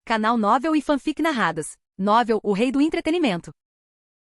Canal Novel e Fanfic Narradas. Novel, o rei do entretenimento.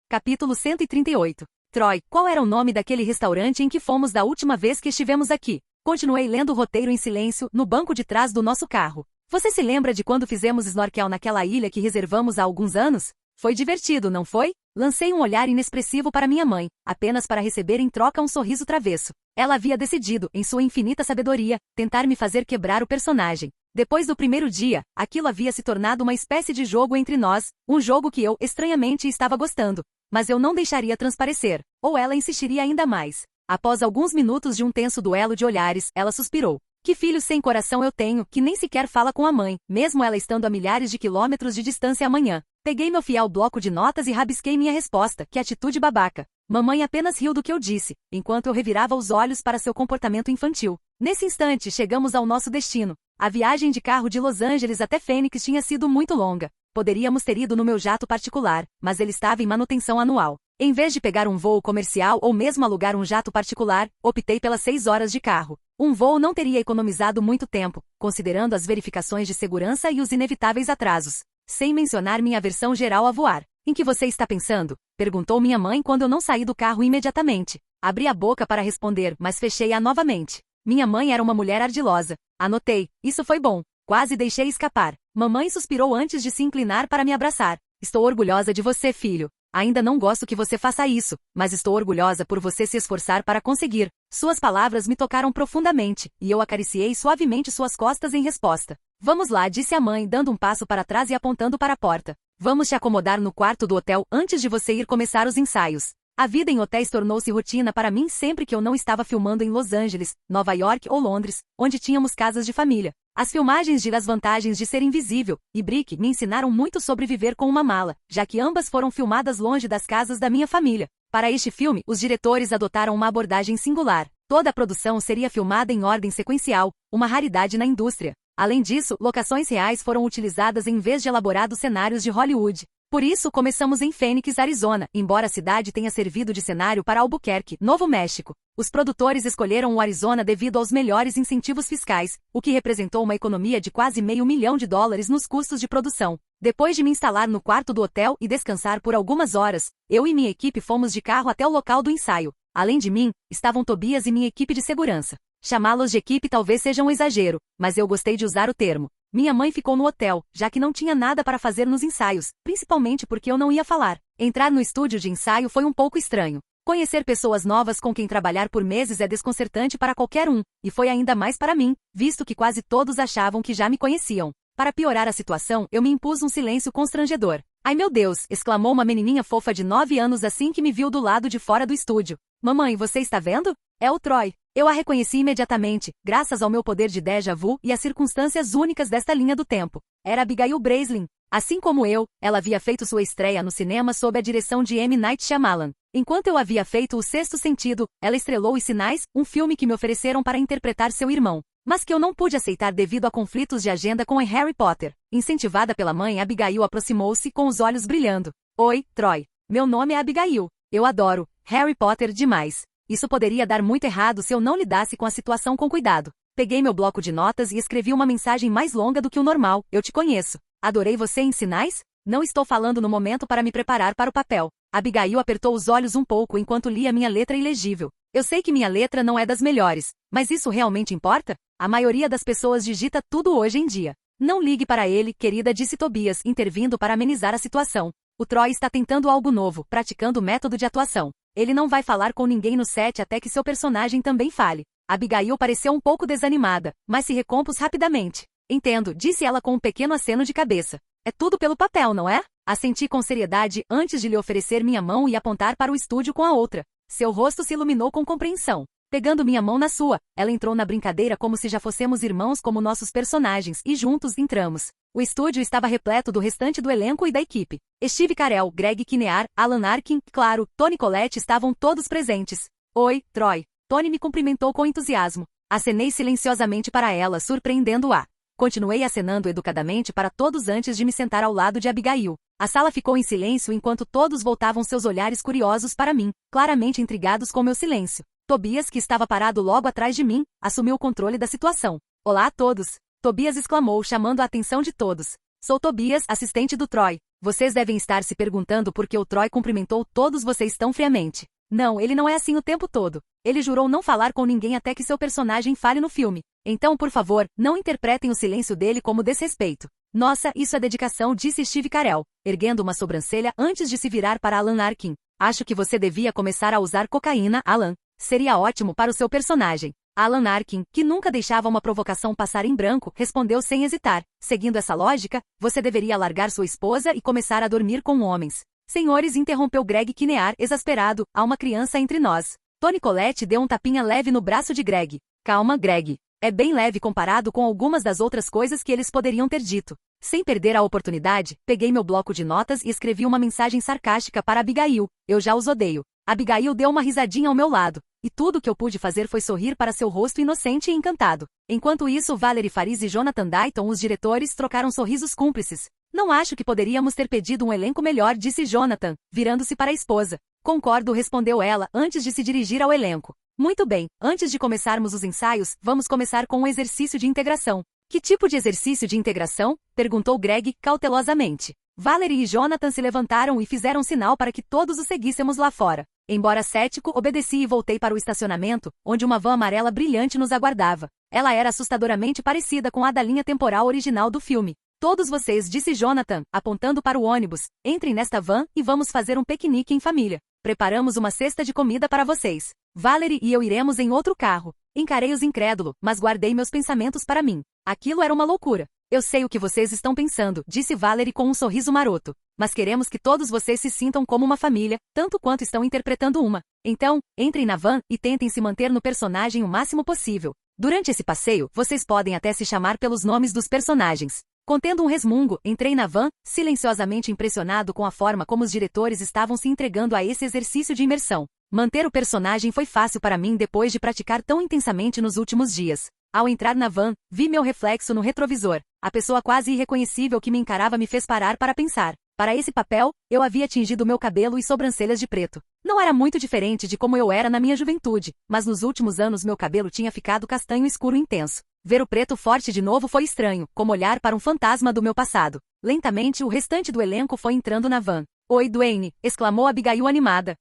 Capítulo 138. Troy, qual era o nome daquele restaurante em que fomos da última vez que estivemos aqui? Continuei lendo o roteiro em silêncio, no banco de trás do nosso carro. Você se lembra de quando fizemos snorkel naquela ilha que reservamos há alguns anos? Foi divertido, não foi? Lancei um olhar inexpressivo para minha mãe, apenas para receber em troca um sorriso travesso. Ela havia decidido, em sua infinita sabedoria, tentar me fazer quebrar o personagem. Depois do primeiro dia, aquilo havia se tornado uma espécie de jogo entre nós, um jogo que eu, estranhamente, estava gostando. Mas eu não deixaria transparecer, ou ela insistiria ainda mais. Após alguns minutos de um tenso duelo de olhares, ela suspirou. Que filho sem coração eu tenho, que nem sequer fala com a mãe, mesmo ela estando a milhares de quilômetros de distância amanhã. Peguei meu fiel bloco de notas e rabisquei minha resposta, que atitude babaca. Mamãe apenas riu do que eu disse, enquanto eu revirava os olhos para seu comportamento infantil. Nesse instante, chegamos ao nosso destino. A viagem de carro de Los Angeles até Phoenix tinha sido muito longa. Poderíamos ter ido no meu jato particular, mas ele estava em manutenção anual. Em vez de pegar um voo comercial ou mesmo alugar um jato particular, optei pelas 6 horas de carro. Um voo não teria economizado muito tempo, considerando as verificações de segurança e os inevitáveis atrasos. Sem mencionar minha aversão geral a voar. Em que você está pensando? Perguntou minha mãe quando eu não saí do carro imediatamente. Abri a boca para responder, mas fechei-a novamente. Minha mãe era uma mulher ardilosa. Anotei. Isso foi bom. Quase deixei escapar. Mamãe suspirou antes de se inclinar para me abraçar. Estou orgulhosa de você, filho. Ainda não gosto que você faça isso, mas estou orgulhosa por você se esforçar para conseguir. Suas palavras me tocaram profundamente, e eu acariciei suavemente suas costas em resposta. Vamos lá, disse a mãe, dando um passo para trás e apontando para a porta. Vamos te acomodar no quarto do hotel antes de você ir começar os ensaios. A vida em hotéis tornou-se rotina para mim sempre que eu não estava filmando em Los Angeles, Nova York ou Londres, onde tínhamos casas de família. As filmagens de As Vantagens de Ser Invisível e Brick me ensinaram muito sobre viver com uma mala, já que ambas foram filmadas longe das casas da minha família. Para este filme, os diretores adotaram uma abordagem singular. Toda a produção seria filmada em ordem sequencial, uma raridade na indústria. Além disso, locações reais foram utilizadas em vez de elaborados cenários de Hollywood. Por isso, começamos em Phoenix, Arizona, embora a cidade tenha servido de cenário para Albuquerque, Novo México. Os produtores escolheram o Arizona devido aos melhores incentivos fiscais, o que representou uma economia de quase $500 mil nos custos de produção. Depois de me instalar no quarto do hotel e descansar por algumas horas, eu e minha equipe fomos de carro até o local do ensaio. Além de mim, estavam Tobias e minha equipe de segurança. Chamá-los de equipe talvez seja um exagero, mas eu gostei de usar o termo. Minha mãe ficou no hotel, já que não tinha nada para fazer nos ensaios, principalmente porque eu não ia falar. Entrar no estúdio de ensaio foi um pouco estranho. Conhecer pessoas novas com quem trabalhar por meses é desconcertante para qualquer um, e foi ainda mais para mim, visto que quase todos achavam que já me conheciam. Para piorar a situação, eu me impus um silêncio constrangedor. Ai meu Deus, exclamou uma menininha fofa de 9 anos assim que me viu do lado de fora do estúdio. Mamãe, você está vendo? É o Troy. Eu a reconheci imediatamente, graças ao meu poder de déjà vu e às circunstâncias únicas desta linha do tempo. Era Abigail Breslin. Assim como eu, ela havia feito sua estreia no cinema sob a direção de M. Night Shyamalan. Enquanto eu havia feito O Sexto Sentido, ela estrelou Os Sinais, um filme que me ofereceram para interpretar seu irmão, mas que eu não pude aceitar devido a conflitos de agenda com Harry Potter. Incentivada pela mãe, Abigail aproximou-se com os olhos brilhando. Oi, Troy. Meu nome é Abigail. Eu adoro Harry Potter demais. Isso poderia dar muito errado se eu não lidasse com a situação com cuidado. Peguei meu bloco de notas e escrevi uma mensagem mais longa do que o normal. Eu te conheço. Adorei você em Sinais? Não estou falando no momento para me preparar para o papel. Abigail apertou os olhos um pouco enquanto lia minha letra ilegível. Eu sei que minha letra não é das melhores, mas isso realmente importa? A maioria das pessoas digita tudo hoje em dia. Não ligue para ele, querida, disse Tobias, intervindo para amenizar a situação. O Troy está tentando algo novo, praticando o método de atuação. Ele não vai falar com ninguém no set até que seu personagem também fale. Abigail pareceu um pouco desanimada, mas se recompôs rapidamente. Entendo, disse ela com um pequeno aceno de cabeça. É tudo pelo papel, não é? Assenti com seriedade antes de lhe oferecer minha mão e apontar para o estúdio com a outra. Seu rosto se iluminou com compreensão. Pegando minha mão na sua, ela entrou na brincadeira como se já fossemos irmãos como nossos personagens e juntos entramos. O estúdio estava repleto do restante do elenco e da equipe. Steve Carell, Greg Kinnear, Alan Arkin, claro, Toni Collette estavam todos presentes. Oi, Troy. Toni me cumprimentou com entusiasmo. Acenei silenciosamente para ela, surpreendendo-a. Continuei acenando educadamente para todos antes de me sentar ao lado de Abigail. A sala ficou em silêncio enquanto todos voltavam seus olhares curiosos para mim, claramente intrigados com meu silêncio. Tobias, que estava parado logo atrás de mim, assumiu o controle da situação. Olá a todos! Tobias exclamou, chamando a atenção de todos. Sou Tobias, assistente do Troy. Vocês devem estar se perguntando por que o Troy cumprimentou todos vocês tão friamente. Não, ele não é assim o tempo todo. Ele jurou não falar com ninguém até que seu personagem fale no filme. Então, por favor, não interpretem o silêncio dele como desrespeito. Nossa, isso é dedicação, disse Steve Carell, erguendo uma sobrancelha antes de se virar para Alan Arkin. Acho que você devia começar a usar cocaína, Alan. Seria ótimo para o seu personagem. Alan Arkin, que nunca deixava uma provocação passar em branco, respondeu sem hesitar. Seguindo essa lógica, você deveria largar sua esposa e começar a dormir com homens. Senhores, interrompeu Greg Kinnear, exasperado, há uma criança entre nós. Toni Collette deu um tapinha leve no braço de Greg. Calma, Greg. É bem leve comparado com algumas das outras coisas que eles poderiam ter dito. Sem perder a oportunidade, peguei meu bloco de notas e escrevi uma mensagem sarcástica para Abigail. Eu já os odeio. Abigail deu uma risadinha ao meu lado. E tudo o que eu pude fazer foi sorrir para seu rosto inocente e encantado. Enquanto isso, Valerie Faris e Jonathan Dayton, os diretores, trocaram sorrisos cúmplices. Não acho que poderíamos ter pedido um elenco melhor, disse Jonathan, virando-se para a esposa. Concordo, respondeu ela, antes de se dirigir ao elenco. Muito bem, antes de começarmos os ensaios, vamos começar com um exercício de integração. Que tipo de exercício de integração? Perguntou Greg, cautelosamente. Valerie e Jonathan se levantaram e fizeram sinal para que todos o seguíssemos lá fora. Embora cético, obedeci e voltei para o estacionamento, onde uma van amarela brilhante nos aguardava. Ela era assustadoramente parecida com a da linha temporal original do filme. Todos vocês, disse Jonathan, apontando para o ônibus, entrem nesta van e vamos fazer um piquenique em família. Preparamos uma cesta de comida para vocês. Valerie e eu iremos em outro carro. Encarei-os incrédulo, mas guardei meus pensamentos para mim. Aquilo era uma loucura. Eu sei o que vocês estão pensando, disse Valerie com um sorriso maroto. Mas queremos que todos vocês se sintam como uma família, tanto quanto estão interpretando uma. Então, entrem na van e tentem se manter no personagem o máximo possível. Durante esse passeio, vocês podem até se chamar pelos nomes dos personagens. Contendo um resmungo, entrei na van, silenciosamente impressionado com a forma como os diretores estavam se entregando a esse exercício de imersão. Manter o personagem foi fácil para mim depois de praticar tão intensamente nos últimos dias. Ao entrar na van, vi meu reflexo no retrovisor. A pessoa quase irreconhecível que me encarava me fez parar para pensar. Para esse papel, eu havia tingido meu cabelo e sobrancelhas de preto. Não era muito diferente de como eu era na minha juventude, mas nos últimos anos meu cabelo tinha ficado castanho escuro intenso. Ver o preto forte de novo foi estranho, como olhar para um fantasma do meu passado. Lentamente, o restante do elenco foi entrando na van. Oi, Dwayne! Exclamou Abigail animada,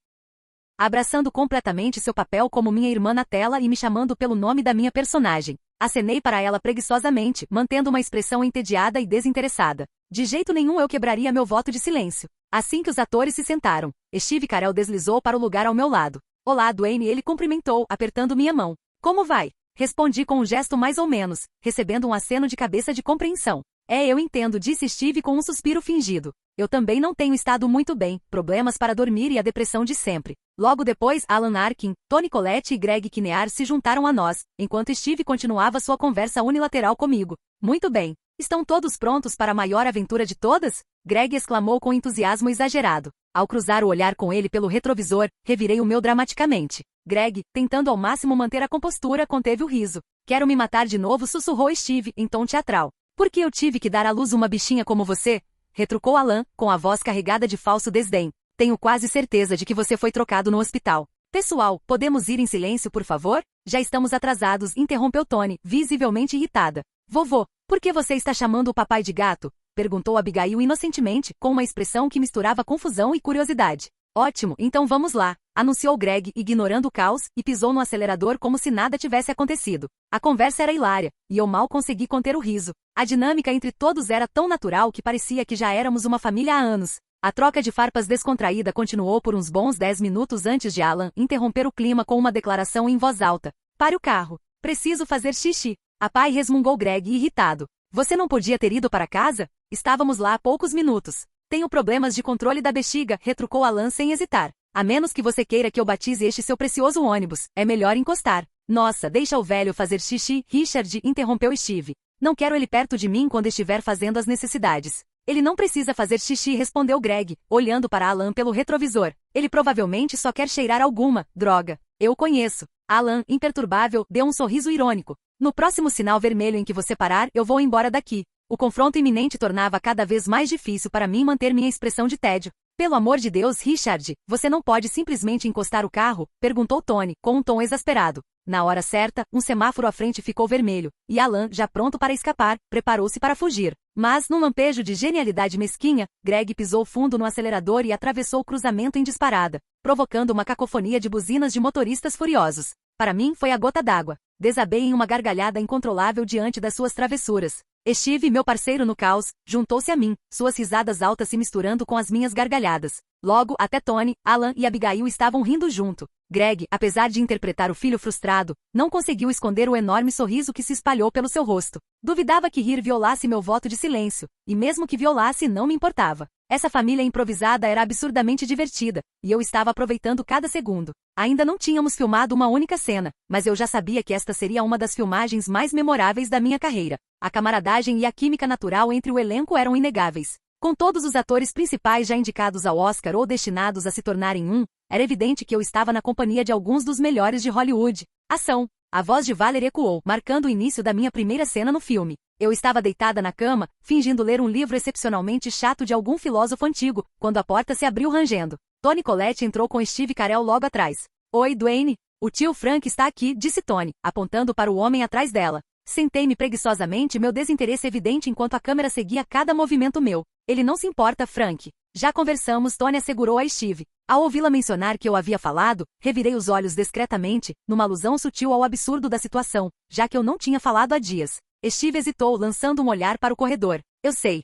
abraçando completamente seu papel como minha irmã na tela e me chamando pelo nome da minha personagem. Acenei para ela preguiçosamente, mantendo uma expressão entediada e desinteressada. De jeito nenhum eu quebraria meu voto de silêncio. Assim que os atores se sentaram, Steve Carell deslizou para o lugar ao meu lado. Olá, Dwayne, ele cumprimentou, apertando minha mão. Como vai? Respondi com um gesto mais ou menos, recebendo um aceno de cabeça de compreensão. Eu entendo, disse Steve com um suspiro fingido. Eu também não tenho estado muito bem, problemas para dormir e a depressão de sempre. Logo depois, Alan Arkin, Toni Collette e Greg Kinnear se juntaram a nós, enquanto Steve continuava sua conversa unilateral comigo. Muito bem. Estão todos prontos para a maior aventura de todas? Greg exclamou com entusiasmo exagerado. Ao cruzar o olhar com ele pelo retrovisor, revirei o meu dramaticamente. Greg, tentando ao máximo manter a compostura, conteve o riso. Quero me matar de novo, sussurrou Steve, em tom teatral. Por que eu tive que dar à luz uma bichinha como você? Retrucou Alan, com a voz carregada de falso desdém. Tenho quase certeza de que você foi trocado no hospital. Pessoal, podemos ir em silêncio, por favor? Já estamos atrasados, interrompeu Toni, visivelmente irritada. Vovô, por que você está chamando o papai de gato? Perguntou Abigail inocentemente, com uma expressão que misturava confusão e curiosidade. Ótimo, então vamos lá, anunciou Greg, ignorando o caos, e pisou no acelerador como se nada tivesse acontecido. A conversa era hilária, e eu mal consegui conter o riso. A dinâmica entre todos era tão natural que parecia que já éramos uma família há anos. A troca de farpas descontraída continuou por uns bons 10 minutos antes de Alan interromper o clima com uma declaração em voz alta. Pare o carro. Preciso fazer xixi. A pai resmungou Greg irritado. Você não podia ter ido para casa? Estávamos lá há poucos minutos. Tenho problemas de controle da bexiga, retrucou Alan sem hesitar. A menos que você queira que eu batize este seu precioso ônibus, é melhor encostar. Nossa, deixa o velho fazer xixi, Richard, interrompeu Steve. Não quero ele perto de mim quando estiver fazendo as necessidades. Ele não precisa fazer xixi, respondeu Greg, olhando para Alan pelo retrovisor. Ele provavelmente só quer cheirar alguma droga. Eu o conheço. Alan, imperturbável, deu um sorriso irônico. No próximo sinal vermelho em que você parar, eu vou embora daqui. O confronto iminente tornava cada vez mais difícil para mim manter minha expressão de tédio. Pelo amor de Deus, Richard, você não pode simplesmente encostar o carro? Perguntou Tony, com um tom exasperado. Na hora certa, um semáforo à frente ficou vermelho, e Alan, já pronto para escapar, preparou-se para fugir. Mas, num lampejo de genialidade mesquinha, Greg pisou fundo no acelerador e atravessou o cruzamento em disparada, provocando uma cacofonia de buzinas de motoristas furiosos. Para mim, foi a gota d'água. Desabei em uma gargalhada incontrolável diante das suas travessuras. Steve, meu parceiro no caos, juntou-se a mim, suas risadas altas se misturando com as minhas gargalhadas. Logo, até Tony, Alan e Abigail estavam rindo junto. Greg, apesar de interpretar o filho frustrado, não conseguiu esconder o enorme sorriso que se espalhou pelo seu rosto. Duvidava que rir violasse meu voto de silêncio, e mesmo que violasse não me importava. Essa família improvisada era absurdamente divertida, e eu estava aproveitando cada segundo. Ainda não tínhamos filmado uma única cena, mas eu já sabia que esta seria uma das filmagens mais memoráveis da minha carreira. A camaradagem e a química natural entre o elenco eram inegáveis. Com todos os atores principais já indicados ao Oscar ou destinados a se tornarem era evidente que eu estava na companhia de alguns dos melhores de Hollywood. Ação! A voz de Valerie ecoou, marcando o início da minha primeira cena no filme. Eu estava deitada na cama, fingindo ler um livro excepcionalmente chato de algum filósofo antigo, quando a porta se abriu rangendo. Toni Collette entrou com Steve Carell logo atrás. Oi, Dwayne. O tio Frank está aqui, disse Toni, apontando para o homem atrás dela. Sentei-me preguiçosamente, meu desinteresse evidente enquanto a câmera seguia cada movimento meu. Ele não se importa, Frank. Já conversamos, Toni assegurou a Steve. Ao ouvi-la mencionar que eu havia falado, revirei os olhos discretamente, numa alusão sutil ao absurdo da situação, já que eu não tinha falado há dias. Steve hesitou, lançando um olhar para o corredor. Eu sei,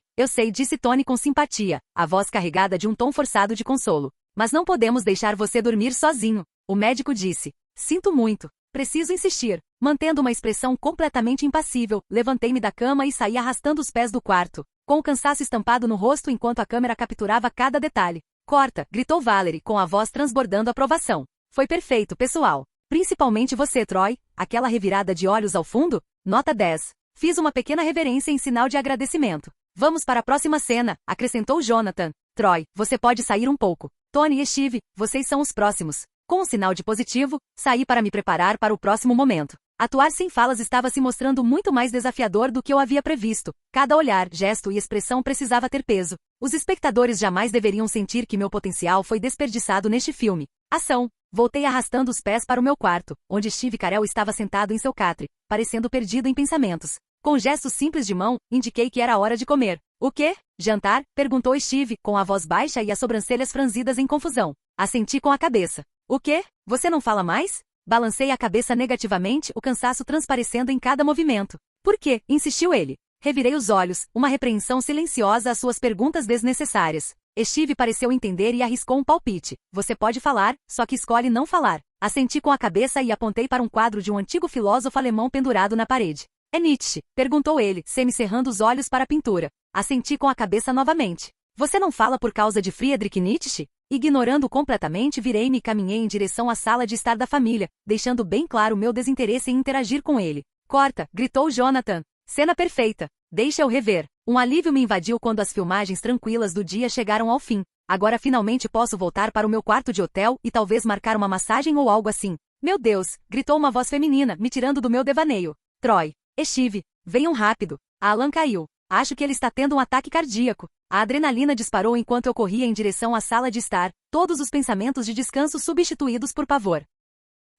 disse Toni com simpatia, a voz carregada de um tom forçado de consolo. Mas não podemos deixar você dormir sozinho. O médico disse. Sinto muito. Preciso insistir. Mantendo uma expressão completamente impassível, levantei-me da cama e saí arrastando os pés do quarto, com o cansaço estampado no rosto enquanto a câmera capturava cada detalhe. Corta, gritou Valerie, com a voz transbordando aprovação. Foi perfeito, pessoal. Principalmente você, Troy. Aquela revirada de olhos ao fundo? Nota 10. Fiz uma pequena reverência em sinal de agradecimento. Vamos para a próxima cena, acrescentou Jonathan. Troy, você pode sair um pouco. Toni e Steve, vocês são os próximos. Com um sinal de positivo, saí para me preparar para o próximo momento. Atuar sem falas estava se mostrando muito mais desafiador do que eu havia previsto. Cada olhar, gesto e expressão precisava ter peso. Os espectadores jamais deveriam sentir que meu potencial foi desperdiçado neste filme. Ação! Voltei arrastando os pés para o meu quarto, onde Steve Carell estava sentado em seu catre, parecendo perdido em pensamentos. Com gestos simples de mão, indiquei que era hora de comer. O quê? Jantar? Perguntou Steve, com a voz baixa e as sobrancelhas franzidas em confusão. Assenti com a cabeça. O quê? Você não fala mais? Balancei a cabeça negativamente, o cansaço transparecendo em cada movimento. Por quê? Insistiu ele. Revirei os olhos, uma repreensão silenciosa às suas perguntas desnecessárias. Steve pareceu entender e arriscou um palpite. Você pode falar, só que escolhe não falar. Assenti com a cabeça e apontei para um quadro de um antigo filósofo alemão pendurado na parede. É Nietzsche? Perguntou ele, semicerrando os olhos para a pintura. Assenti com a cabeça novamente. Você não fala por causa de Friedrich Nietzsche? Ignorando completamente, virei-me e caminhei em direção à sala de estar da família, deixando bem claro meu desinteresse em interagir com ele. Corta, gritou Jonathan. Cena perfeita. Deixa eu rever. Um alívio me invadiu quando as filmagens tranquilas do dia chegaram ao fim. Agora finalmente posso voltar para o meu quarto de hotel e talvez marcar uma massagem ou algo assim. Meu Deus, gritou uma voz feminina, me tirando do meu devaneio. Troy. Steve. Venham rápido. Alan caiu. Acho que ele está tendo um ataque cardíaco. A adrenalina disparou enquanto eu corria em direção à sala de estar, todos os pensamentos de descanso substituídos por pavor.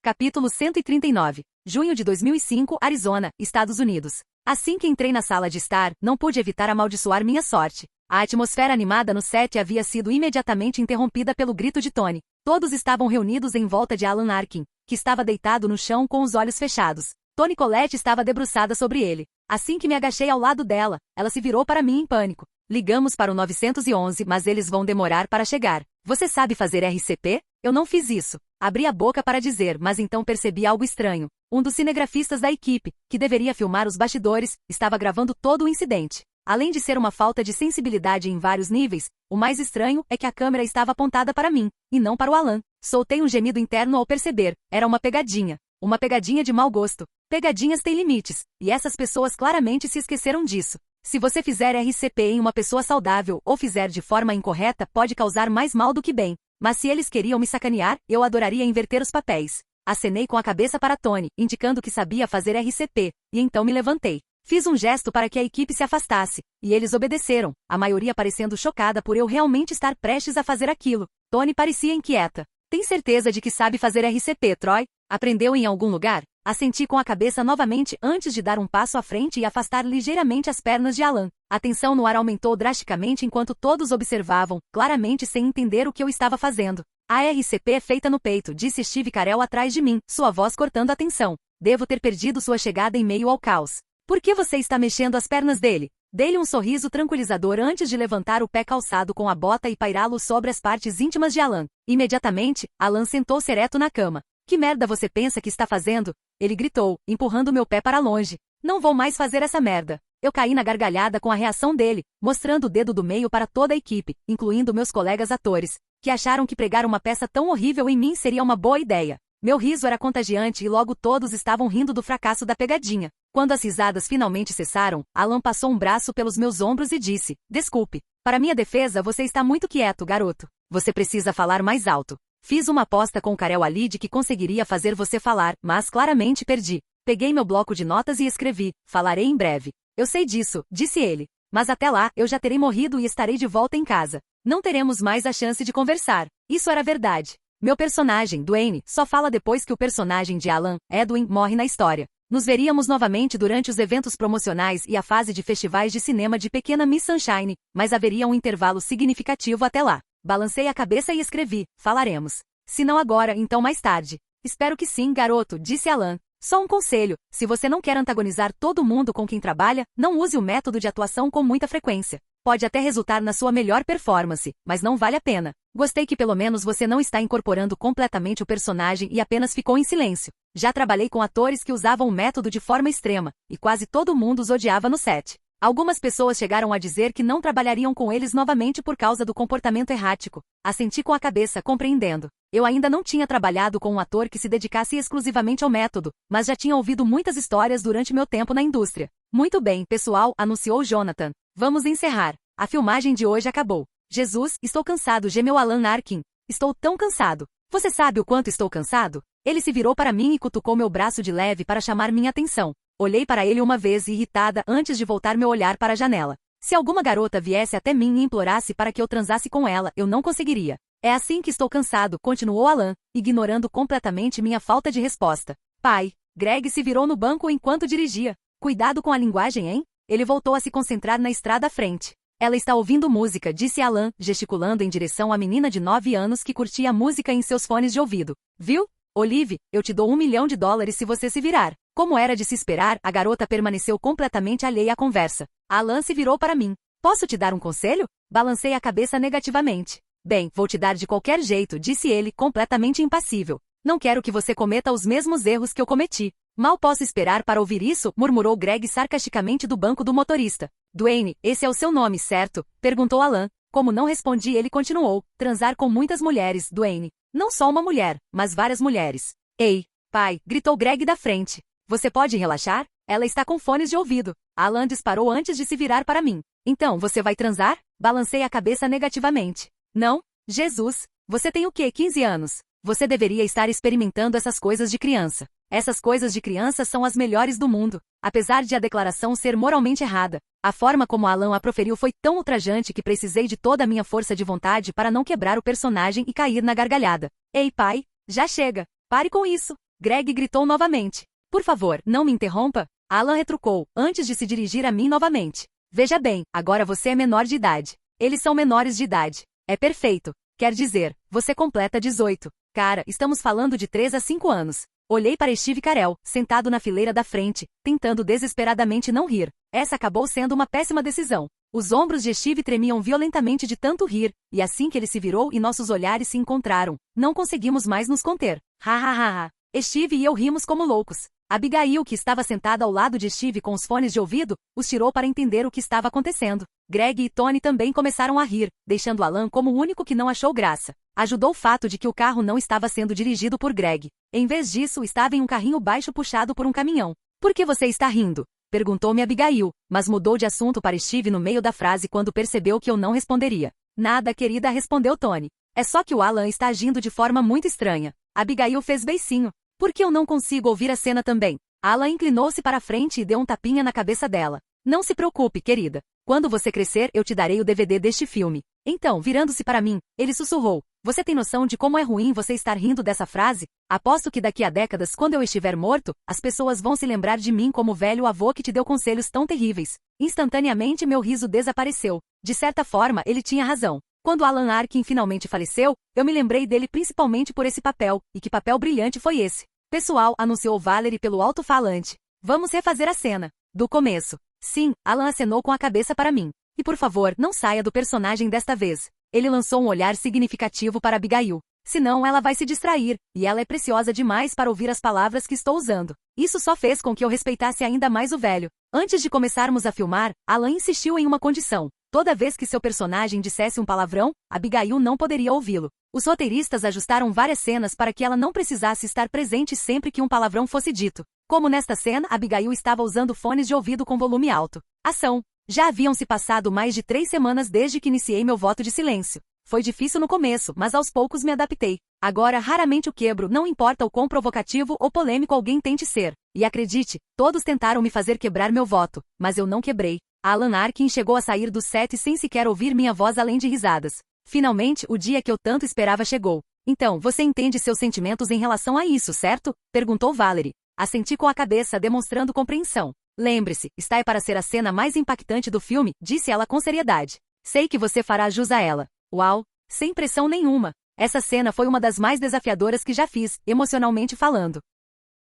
Capítulo 139. Junho de 2005, Arizona, Estados Unidos. Assim que entrei na sala de estar, não pude evitar amaldiçoar minha sorte. A atmosfera animada no set havia sido imediatamente interrompida pelo grito de Tony. Todos estavam reunidos em volta de Alan Arkin, que estava deitado no chão com os olhos fechados. Toni Collette estava debruçada sobre ele. Assim que me agachei ao lado dela, ela se virou para mim em pânico. Ligamos para o 911, mas eles vão demorar para chegar. Você sabe fazer RCP? Eu não fiz isso. Abri a boca para dizer, mas então percebi algo estranho. Um dos cinegrafistas da equipe, que deveria filmar os bastidores, estava gravando todo o incidente. Além de ser uma falta de sensibilidade em vários níveis, o mais estranho é que a câmera estava apontada para mim, e não para o Alan. Soltei um gemido interno ao perceber. Era uma pegadinha. Uma pegadinha de mau gosto. Pegadinhas têm limites, e essas pessoas claramente se esqueceram disso. Se você fizer RCP em uma pessoa saudável ou fizer de forma incorreta, pode causar mais mal do que bem. Mas se eles queriam me sacanear, eu adoraria inverter os papéis. Acenei com a cabeça para Tony, indicando que sabia fazer RCP, e então me levantei. Fiz um gesto para que a equipe se afastasse, e eles obedeceram, a maioria parecendo chocada por eu realmente estar prestes a fazer aquilo. Tony parecia inquieta. Tem certeza de que sabe fazer RCP, Troy? Aprendeu em algum lugar? Assenti com a cabeça novamente antes de dar um passo à frente e afastar ligeiramente as pernas de Alan. A tensão no ar aumentou drasticamente enquanto todos observavam, claramente sem entender o que eu estava fazendo. A RCP é feita no peito, disse Steve Carell atrás de mim, sua voz cortando a tensão. Devo ter perdido sua chegada em meio ao caos. Por que você está mexendo as pernas dele? Dei-lhe um sorriso tranquilizador antes de levantar o pé calçado com a bota e pairá-lo sobre as partes íntimas de Alan. Imediatamente, Alan sentou-se ereto na cama. Que merda você pensa que está fazendo? Ele gritou, empurrando meu pé para longe. Não vou mais fazer essa merda. Eu caí na gargalhada com a reação dele, mostrando o dedo do meio para toda a equipe, incluindo meus colegas atores, que acharam que pregar uma peça tão horrível em mim seria uma boa ideia. Meu riso era contagiante e logo todos estavam rindo do fracasso da pegadinha. Quando as risadas finalmente cessaram, Alan passou um braço pelos meus ombros e disse, desculpe. Para minha defesa, você está muito quieto, garoto. Você precisa falar mais alto. Fiz uma aposta com Carell ali de que conseguiria fazer você falar, mas claramente perdi. Peguei meu bloco de notas e escrevi, falarei em breve. Eu sei disso, disse ele. Mas até lá, eu já terei morrido e estarei de volta em casa. Não teremos mais a chance de conversar. Isso era verdade. Meu personagem, Dwayne, só fala depois que o personagem de Alan, Edwin, morre na história. Nos veríamos novamente durante os eventos promocionais e a fase de festivais de cinema de Pequena Miss Sunshine, mas haveria um intervalo significativo até lá. Balancei a cabeça e escrevi, falaremos. Se não agora, então mais tarde. Espero que sim, garoto, disse Alan. Só um conselho, se você não quer antagonizar todo mundo com quem trabalha, não use o método de atuação com muita frequência. Pode até resultar na sua melhor performance, mas não vale a pena. Gostei que pelo menos você não está incorporando completamente o personagem e apenas ficou em silêncio. Já trabalhei com atores que usavam o método de forma extrema, e quase todo mundo os odiava no set. Algumas pessoas chegaram a dizer que não trabalhariam com eles novamente por causa do comportamento errático. Assenti com a cabeça, compreendendo. Eu ainda não tinha trabalhado com um ator que se dedicasse exclusivamente ao método, mas já tinha ouvido muitas histórias durante meu tempo na indústria. Muito bem, pessoal, anunciou Jonathan. Vamos encerrar. A filmagem de hoje acabou. Jesus, estou cansado, gemeu Alan Arkin. Estou tão cansado. Você sabe o quanto estou cansado? Ele se virou para mim e cutucou meu braço de leve para chamar minha atenção. Olhei para ele uma vez irritada antes de voltar meu olhar para a janela. Se alguma garota viesse até mim e implorasse para que eu transasse com ela, eu não conseguiria. É assim que estou cansado, continuou Alan, ignorando completamente minha falta de resposta. Pai, Greg se virou no banco enquanto dirigia. Cuidado com a linguagem, hein? Ele voltou a se concentrar na estrada à frente. Ela está ouvindo música, disse Alan, gesticulando em direção à menina de 9 anos que curtia a música em seus fones de ouvido. Viu? Olive, eu te dou $1 milhão se você se virar. Como era de se esperar, a garota permaneceu completamente alheia à conversa. Alan se virou para mim. Posso te dar um conselho? Balancei a cabeça negativamente. Bem, vou te dar de qualquer jeito, disse ele, completamente impassível. Não quero que você cometa os mesmos erros que eu cometi. Mal posso esperar para ouvir isso, murmurou Greg sarcasticamente do banco do motorista. Dwayne, esse é o seu nome, certo? Perguntou Alan. Como não respondi, ele continuou. Transar com muitas mulheres, Dwayne. Não só uma mulher, mas várias mulheres. Ei, pai, gritou Greg da frente. Você pode relaxar? Ela está com fones de ouvido. Alan disparou antes de se virar para mim. Então, você vai transar? Balancei a cabeça negativamente. Não? Jesus, você tem o quê, 15 anos? Você deveria estar experimentando essas coisas de criança. Essas coisas de criança são as melhores do mundo. Apesar de a declaração ser moralmente errada, a forma como Alan a proferiu foi tão ultrajante que precisei de toda a minha força de vontade para não quebrar o personagem e cair na gargalhada. Ei, pai, já chega. Pare com isso. Greg gritou novamente. Por favor, não me interrompa. Alan retrucou, antes de se dirigir a mim novamente. Veja bem, agora você é menor de idade. Eles são menores de idade. É perfeito. Quer dizer, você completa 18. Cara, estamos falando de 3 a 5 anos. Olhei para Steve Carell, sentado na fileira da frente, tentando desesperadamente não rir. Essa acabou sendo uma péssima decisão. Os ombros de Steve tremiam violentamente de tanto rir, e assim que ele se virou e nossos olhares se encontraram, não conseguimos mais nos conter. Ha ha ha ha. Steve e eu rimos como loucos. Abigail, que estava sentada ao lado de Steve com os fones de ouvido, os tirou para entender o que estava acontecendo. Greg e Tony também começaram a rir, deixando Alan como o único que não achou graça. Ajudou o fato de que o carro não estava sendo dirigido por Greg. Em vez disso, estava em um carrinho baixo puxado por um caminhão. Por que você está rindo? Perguntou-me Abigail, mas mudou de assunto para Steve no meio da frase quando percebeu que eu não responderia. Nada, querida, respondeu Tony. É só que o Alan está agindo de forma muito estranha. Abigail fez beicinho. Por que eu não consigo ouvir a cena também? Alan inclinou-se para a frente e deu um tapinha na cabeça dela. Não se preocupe, querida. Quando você crescer, eu te darei o DVD deste filme. Então, virando-se para mim, ele sussurrou. Você tem noção de como é ruim você estar rindo dessa frase? Aposto que daqui a décadas, quando eu estiver morto, as pessoas vão se lembrar de mim como o velho avô que te deu conselhos tão terríveis. Instantaneamente meu riso desapareceu. De certa forma, ele tinha razão. Quando Alan Arkin finalmente faleceu, eu me lembrei dele principalmente por esse papel, e que papel brilhante foi esse. Pessoal, anunciou Valerie pelo alto-falante. Vamos refazer a cena. Do começo. Sim, Alan acenou com a cabeça para mim. E por favor, não saia do personagem desta vez. Ele lançou um olhar significativo para Abigail. Senão ela vai se distrair, e ela é preciosa demais para ouvir as palavras que estou usando. Isso só fez com que eu respeitasse ainda mais o velho. Antes de começarmos a filmar, Alan insistiu em uma condição. Toda vez que seu personagem dissesse um palavrão, Abigail não poderia ouvi-lo. Os roteiristas ajustaram várias cenas para que ela não precisasse estar presente sempre que um palavrão fosse dito. Como nesta cena, Abigail estava usando fones de ouvido com volume alto. Ação. Já haviam se passado mais de 3 semanas desde que iniciei meu voto de silêncio. Foi difícil no começo, mas aos poucos me adaptei. Agora raramente o quebro, não importa o quão provocativo ou polêmico alguém tente ser. E acredite, todos tentaram me fazer quebrar meu voto, mas eu não quebrei. Alan Arkin chegou a sair do set sem sequer ouvir minha voz além de risadas. Finalmente, o dia que eu tanto esperava chegou. Então, você entende seus sentimentos em relação a isso, certo? Perguntou Valerie. Assenti com a cabeça, demonstrando compreensão. Lembre-se, está para ser a cena mais impactante do filme, disse ela com seriedade. Sei que você fará jus a ela. Uau! Sem pressão nenhuma. Essa cena foi uma das mais desafiadoras que já fiz, emocionalmente falando.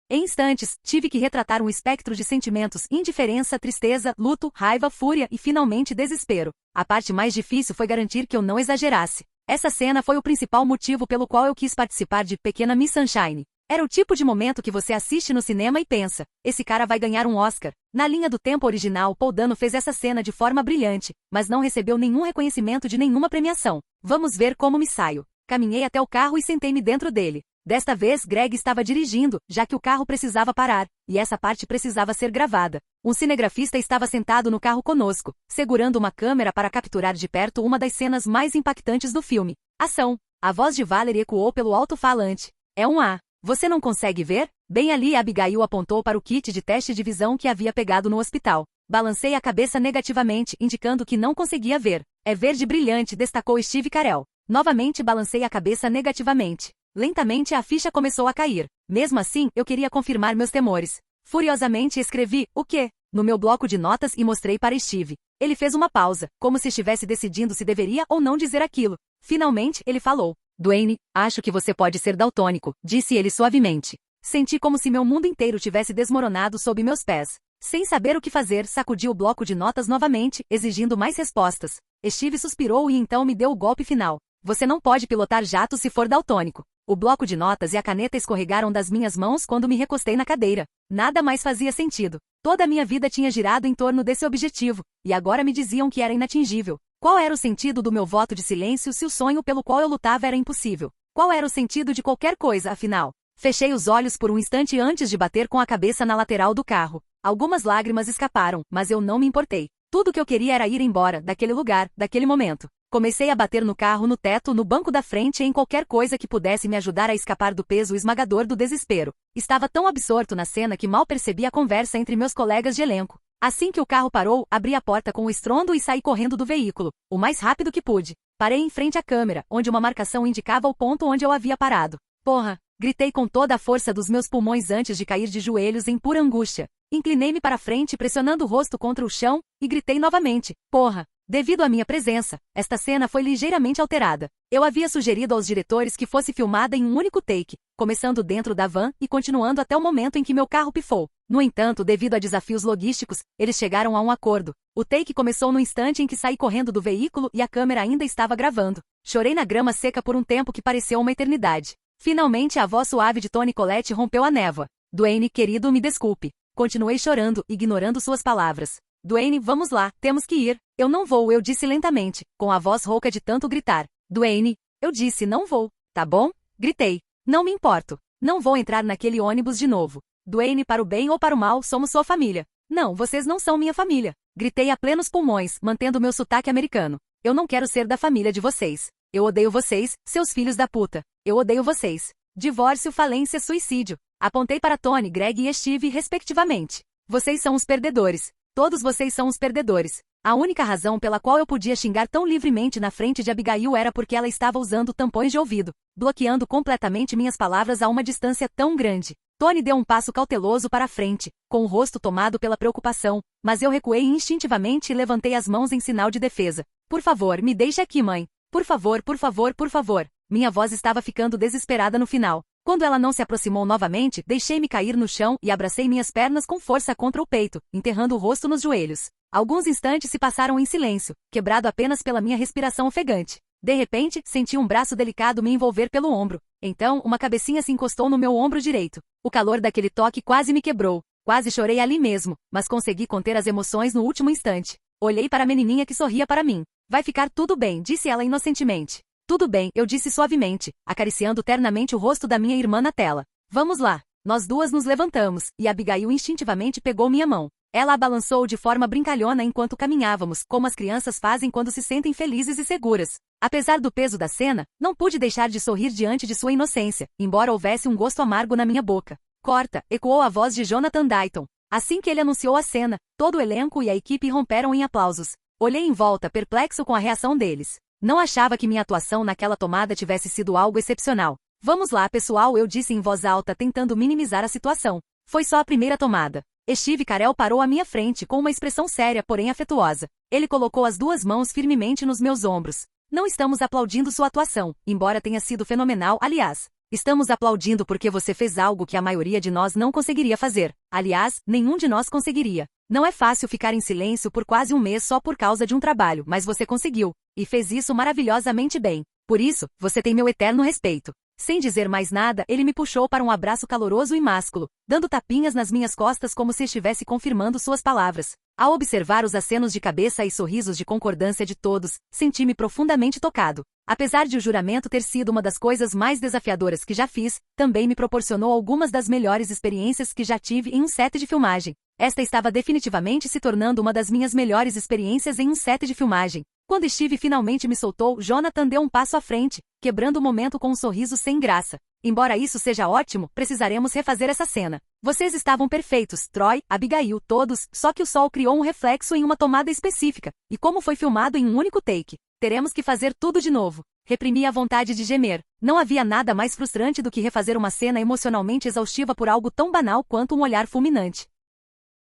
Em instantes, tive que retratar um espectro de sentimentos: indiferença, tristeza, luto, raiva, fúria e finalmente desespero. A parte mais difícil foi garantir que eu não exagerasse. Essa cena foi o principal motivo pelo qual eu quis participar de Pequena Miss Sunshine. Era o tipo de momento que você assiste no cinema e pensa, esse cara vai ganhar um Oscar. Na linha do tempo original, Paul Dano fez essa cena de forma brilhante, mas não recebeu nenhum reconhecimento de nenhuma premiação. Vamos ver como me saio. Caminhei até o carro e sentei-me dentro dele. Desta vez, Greg estava dirigindo, já que o carro precisava parar, e essa parte precisava ser gravada. Um cinegrafista estava sentado no carro conosco, segurando uma câmera para capturar de perto uma das cenas mais impactantes do filme. Ação! A voz de Valerie ecoou pelo alto-falante. É um A. Você não consegue ver? Bem ali, Abigail apontou para o kit de teste de visão que havia pegado no hospital. Balancei a cabeça negativamente, indicando que não conseguia ver. É verde brilhante, destacou Steve Carell. Novamente balancei a cabeça negativamente. Lentamente a ficha começou a cair. Mesmo assim, eu queria confirmar meus temores. Furiosamente escrevi, o quê? No meu bloco de notas e mostrei para Steve. Ele fez uma pausa, como se estivesse decidindo se deveria ou não dizer aquilo. Finalmente, ele falou. Dwayne, acho que você pode ser daltônico, disse ele suavemente. Senti como se meu mundo inteiro tivesse desmoronado sob meus pés. Sem saber o que fazer, sacudi o bloco de notas novamente, exigindo mais respostas. Steve suspirou e então me deu o golpe final. Você não pode pilotar jato se for daltônico. O bloco de notas e a caneta escorregaram das minhas mãos quando me recostei na cadeira. Nada mais fazia sentido. Toda a minha vida tinha girado em torno desse objetivo, e agora me diziam que era inatingível. Qual era o sentido do meu voto de silêncio se o sonho pelo qual eu lutava era impossível? Qual era o sentido de qualquer coisa, afinal? Fechei os olhos por um instante antes de bater com a cabeça na lateral do carro. Algumas lágrimas escaparam, mas eu não me importei. Tudo o que eu queria era ir embora, daquele lugar, daquele momento. Comecei a bater no carro, no teto, no banco da frente e em qualquer coisa que pudesse me ajudar a escapar do peso esmagador do desespero. Estava tão absorto na cena que mal percebi a conversa entre meus colegas de elenco. Assim que o carro parou, abri a porta com o estrondo e saí correndo do veículo, o mais rápido que pude. Parei em frente à câmera, onde uma marcação indicava o ponto onde eu havia parado. Porra! Gritei com toda a força dos meus pulmões antes de cair de joelhos em pura angústia. Inclinei-me para frente, pressionando o rosto contra o chão, e gritei novamente. Porra! Devido à minha presença, esta cena foi ligeiramente alterada. Eu havia sugerido aos diretores que fosse filmada em um único take, começando dentro da van e continuando até o momento em que meu carro pifou. No entanto, devido a desafios logísticos, eles chegaram a um acordo. O take começou no instante em que saí correndo do veículo e a câmera ainda estava gravando. Chorei na grama seca por um tempo que pareceu uma eternidade. Finalmente a voz suave de Toni Collette rompeu a névoa. Dwayne, querido, me desculpe. Continuei chorando, ignorando suas palavras. Dwayne, vamos lá, temos que ir. Eu não vou, eu disse lentamente, com a voz rouca de tanto gritar. Dwayne, eu disse não vou, tá bom? Gritei. Não me importo. Não vou entrar naquele ônibus de novo. Dwayne, para o bem ou para o mal, somos sua família. Não, vocês não são minha família. Gritei a plenos pulmões, mantendo meu sotaque americano. Eu não quero ser da família de vocês. Eu odeio vocês, seus filhos da puta. Eu odeio vocês. Divórcio, falência, suicídio. Apontei para Tony, Greg e Steve, respectivamente. Vocês são os perdedores. Todos vocês são os perdedores. A única razão pela qual eu podia xingar tão livremente na frente de Abigail era porque ela estava usando tampões de ouvido, bloqueando completamente minhas palavras a uma distância tão grande. Tony deu um passo cauteloso para a frente, com o rosto tomado pela preocupação, mas eu recuei instintivamente e levantei as mãos em sinal de defesa. Por favor, me deixe aqui, mãe. Por favor, por favor, por favor. Minha voz estava ficando desesperada no final. Quando ela não se aproximou novamente, deixei-me cair no chão e abracei minhas pernas com força contra o peito, enterrando o rosto nos joelhos. Alguns instantes se passaram em silêncio, quebrado apenas pela minha respiração ofegante. De repente, senti um braço delicado me envolver pelo ombro. Então, uma cabecinha se encostou no meu ombro direito. O calor daquele toque quase me quebrou. Quase chorei ali mesmo, mas consegui conter as emoções no último instante. Olhei para a menininha que sorria para mim. Vai ficar tudo bem, disse ela inocentemente. Tudo bem, eu disse suavemente, acariciando ternamente o rosto da minha irmã na tela. Vamos lá. Nós duas nos levantamos, e Abigail instintivamente pegou minha mão. Ela a balançou de forma brincalhona enquanto caminhávamos, como as crianças fazem quando se sentem felizes e seguras. Apesar do peso da cena, não pude deixar de sorrir diante de sua inocência, embora houvesse um gosto amargo na minha boca. Corta, ecoou a voz de Jonathan Dayton. Assim que ele anunciou a cena, todo o elenco e a equipe romperam em aplausos. Olhei em volta, perplexo com a reação deles. Não achava que minha atuação naquela tomada tivesse sido algo excepcional. Vamos lá, pessoal, eu disse em voz alta, tentando minimizar a situação. Foi só a primeira tomada. Steve Carell parou à minha frente com uma expressão séria, porém afetuosa. Ele colocou as duas mãos firmemente nos meus ombros. Não estamos aplaudindo sua atuação, embora tenha sido fenomenal, aliás. Estamos aplaudindo porque você fez algo que a maioria de nós não conseguiria fazer. Aliás, nenhum de nós conseguiria. Não é fácil ficar em silêncio por quase um mês só por causa de um trabalho, mas você conseguiu. E fez isso maravilhosamente bem. Por isso, você tem meu eterno respeito. Sem dizer mais nada, ele me puxou para um abraço caloroso e másculo, dando tapinhas nas minhas costas como se estivesse confirmando suas palavras. Ao observar os acenos de cabeça e sorrisos de concordância de todos, senti-me profundamente tocado. Apesar de o juramento ter sido uma das coisas mais desafiadoras que já fiz, também me proporcionou algumas das melhores experiências que já tive em um set de filmagem. Esta estava definitivamente se tornando uma das minhas melhores experiências em um set de filmagem. Quando Steve finalmente me soltou, Jonathan deu um passo à frente, quebrando o momento com um sorriso sem graça. Embora isso seja ótimo, precisaremos refazer essa cena. Vocês estavam perfeitos, Troy, Abigail, todos, só que o sol criou um reflexo em uma tomada específica, e como foi filmado em um único take. Teremos que fazer tudo de novo. Reprimi a vontade de gemer. Não havia nada mais frustrante do que refazer uma cena emocionalmente exaustiva por algo tão banal quanto um olhar fulminante.